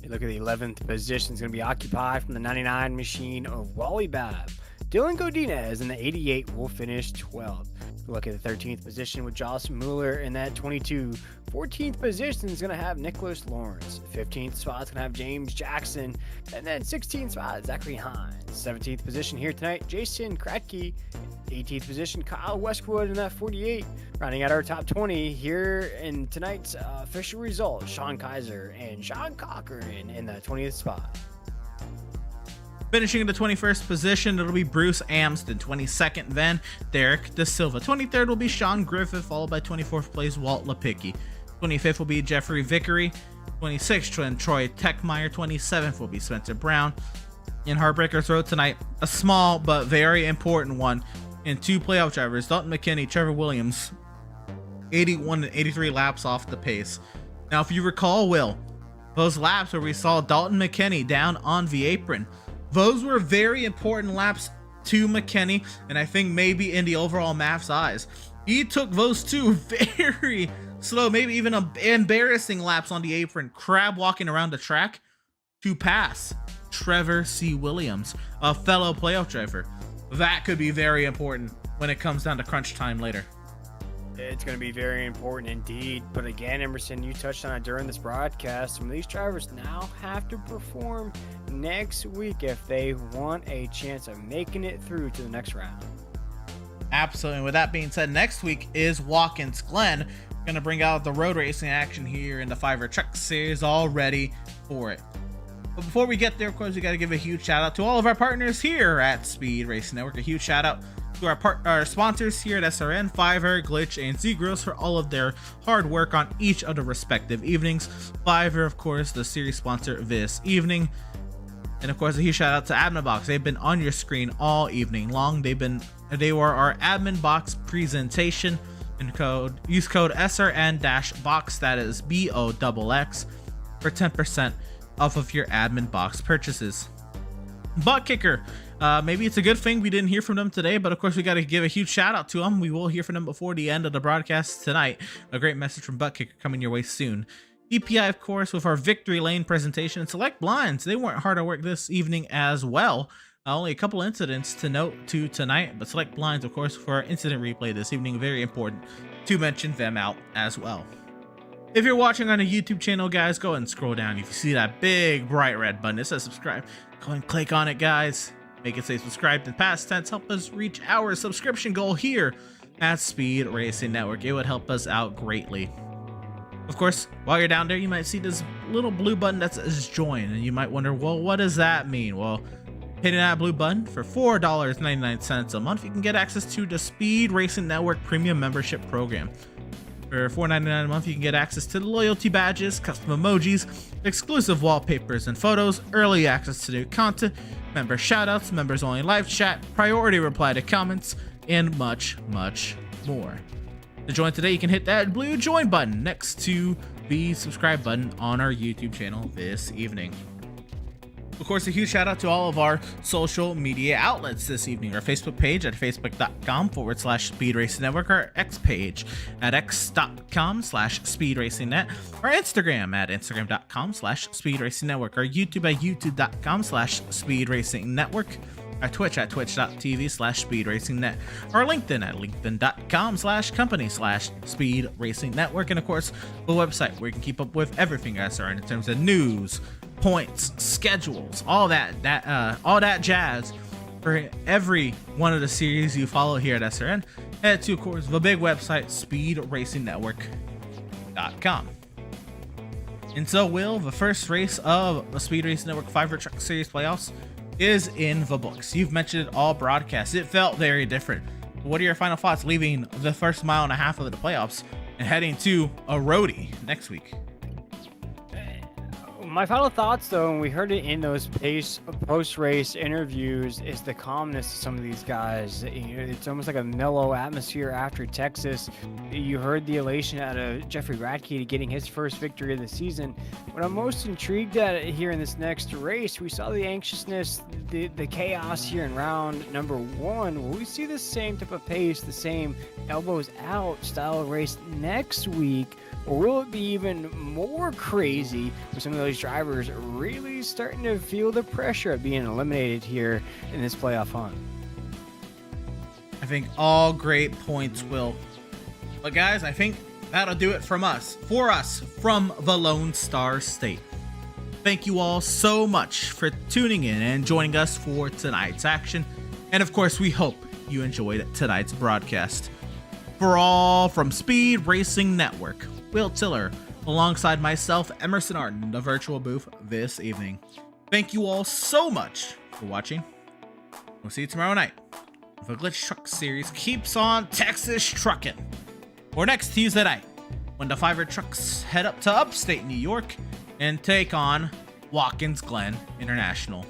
You look at the 11th position. It's going to be occupied from the 99 machine of Wally Babb. Dylan Godinez in the 88 will finish 12th. Look at the 13th position with Josh Mueller in that 22. 14th position is going to have Nicholas Lawrence. 15th spot is going to have James Jackson. And then 16th spot, Zachary Hines. 17th position here tonight, Jason Kratke. 18th position, Kyle Westwood in that 48. Rounding out our top 20 here in tonight's official results, Sean Kaiser and Sean Cochran in the 20th spot. Finishing in the 21st position, it'll be Bruce Amston. 22nd, then Derek De Silva. 23rd will be Sean Griffith, followed by 24th place Walt Lipicki. 25th will be Jeffrey Vickery. 26th, Troy Techmeyer. 27th will be Spencer Brown. In Heartbreakers Road tonight, a small but very important one. And 2 playoff drivers, Dalton McKinney, Trevor Williams, 81 and 83 laps off the pace. Now, if you recall, Will, those laps where we saw Dalton McKinney down on the apron, those were very important laps to McKinney, and I think maybe in the overall map's eyes. He took those 2 very slow, maybe even embarrassing laps on the apron, crab walking around the track to pass Trevor C. Williams, a fellow playoff driver. That could be very important when it comes down to crunch time later. It's going to be very important indeed. But again, Emerson, you touched on it during this broadcast. Some of these drivers now have to perform next week if they want a chance of making it through to the next round. Absolutely. And with that being said, next week is Watkins Glen. Going to bring out the road racing action here in the Fiverr Truck Series, all ready for it. But before we get there, of course, we got to give a huge shout out to all of our partners here at Speed Racing Network. A huge shout out to our sponsors here at SRN, Fiverr, Glitch, and Z Grills for all of their hard work on each of the respective evenings. Fiverr, of course, the series sponsor this evening. And of course, a huge shout out to Admin Box. They've been on your screen all evening long. They were our Admin Box presentation. And use code SRN-box, that is BOXX, for 10% off of your Admin Box purchases. Butt Kicker. Maybe it's a good thing we didn't hear from them today, but of course we got to give a huge shout out to them. We will hear from them before the end of the broadcast tonight. A great message from Butt Kicker coming your way soon. DPI, of course, with our Victory Lane presentation, and Select Blinds. They weren't hard at work this evening as well. Only a couple incidents to note to tonight, but Select Blinds, of course, for our incident replay this evening. Very important to mention them out as well. If you're watching on a YouTube channel, guys, go ahead and scroll down. If you see that big bright red button that says subscribe, go ahead and click on it, guys. Make it say subscribed in past tense. Help us reach our subscription goal here at Speed Racing Network. It would help us out greatly. Of course, while you're down there, you might see this little blue button that says join, and you might wonder, well, what does that mean? Well, hitting that blue button for $4.99 a month, you can get access to the Speed Racing Network Premium Membership Program. For $4.99 a month, you can get access to the loyalty badges, custom emojis, exclusive wallpapers and photos, early access to new content, member shoutouts, members only live chat, priority reply to comments, and much, much more. To join today, you can hit that blue join button next to the subscribe button on our YouTube channel this evening. Of course, a huge shout out to all of our social media outlets this evening. Our Facebook page at facebook.com/Speed Racing Network, our X page at x.com/SpeedRacingNet, our Instagram at instagram.com/Speed Racing Network, our YouTube at youtube.com/Speed Racing Network, our Twitch at twitch.tv/Speed Racing Net, our LinkedIn at linkedin.com/company/Speed Racing Network, and of course, the website where you can keep up with everything SRN in terms of news, points, schedules, all that jazz for every one of the series you follow here at SRN. Head to, of course, the big website, speedracingnetwork.com. And so, Will, the first race of the Speed Racing Network Fiverr Truck Series playoffs is in the books. You've mentioned it all broadcast. It felt very different. What are your final thoughts leaving the first mile and a half of the playoffs and heading to a roadie next week? My final thoughts, though, and we heard it in those post-race interviews, is the calmness of some of these guys. It's almost like a mellow atmosphere after Texas. You heard the elation out of Jeffrey Radke getting his first victory of the season. What I'm most intrigued at here in this next race, we saw the anxiousness, the chaos here in round number 1. Will we see the same type of pace, the same elbows out style race next week? Or will it be even more crazy with some of those drivers really starting to feel the pressure of being eliminated here in this playoff hunt? I think all great points, Will. But guys, I think that'll do it from us, from the Lone Star State. Thank you all so much for tuning in and joining us for tonight's action. And of course, we hope you enjoyed tonight's broadcast. For all from Speed Racing Network, Will Tiller, alongside myself, Emerson Arden, the virtual booth this evening. Thank you all so much for watching. We'll see you tomorrow night. The Glitch Truck Series keeps on Texas trucking. Or next Tuesday night, when the Fiverr Trucks head up to upstate New York and take on Watkins Glen International.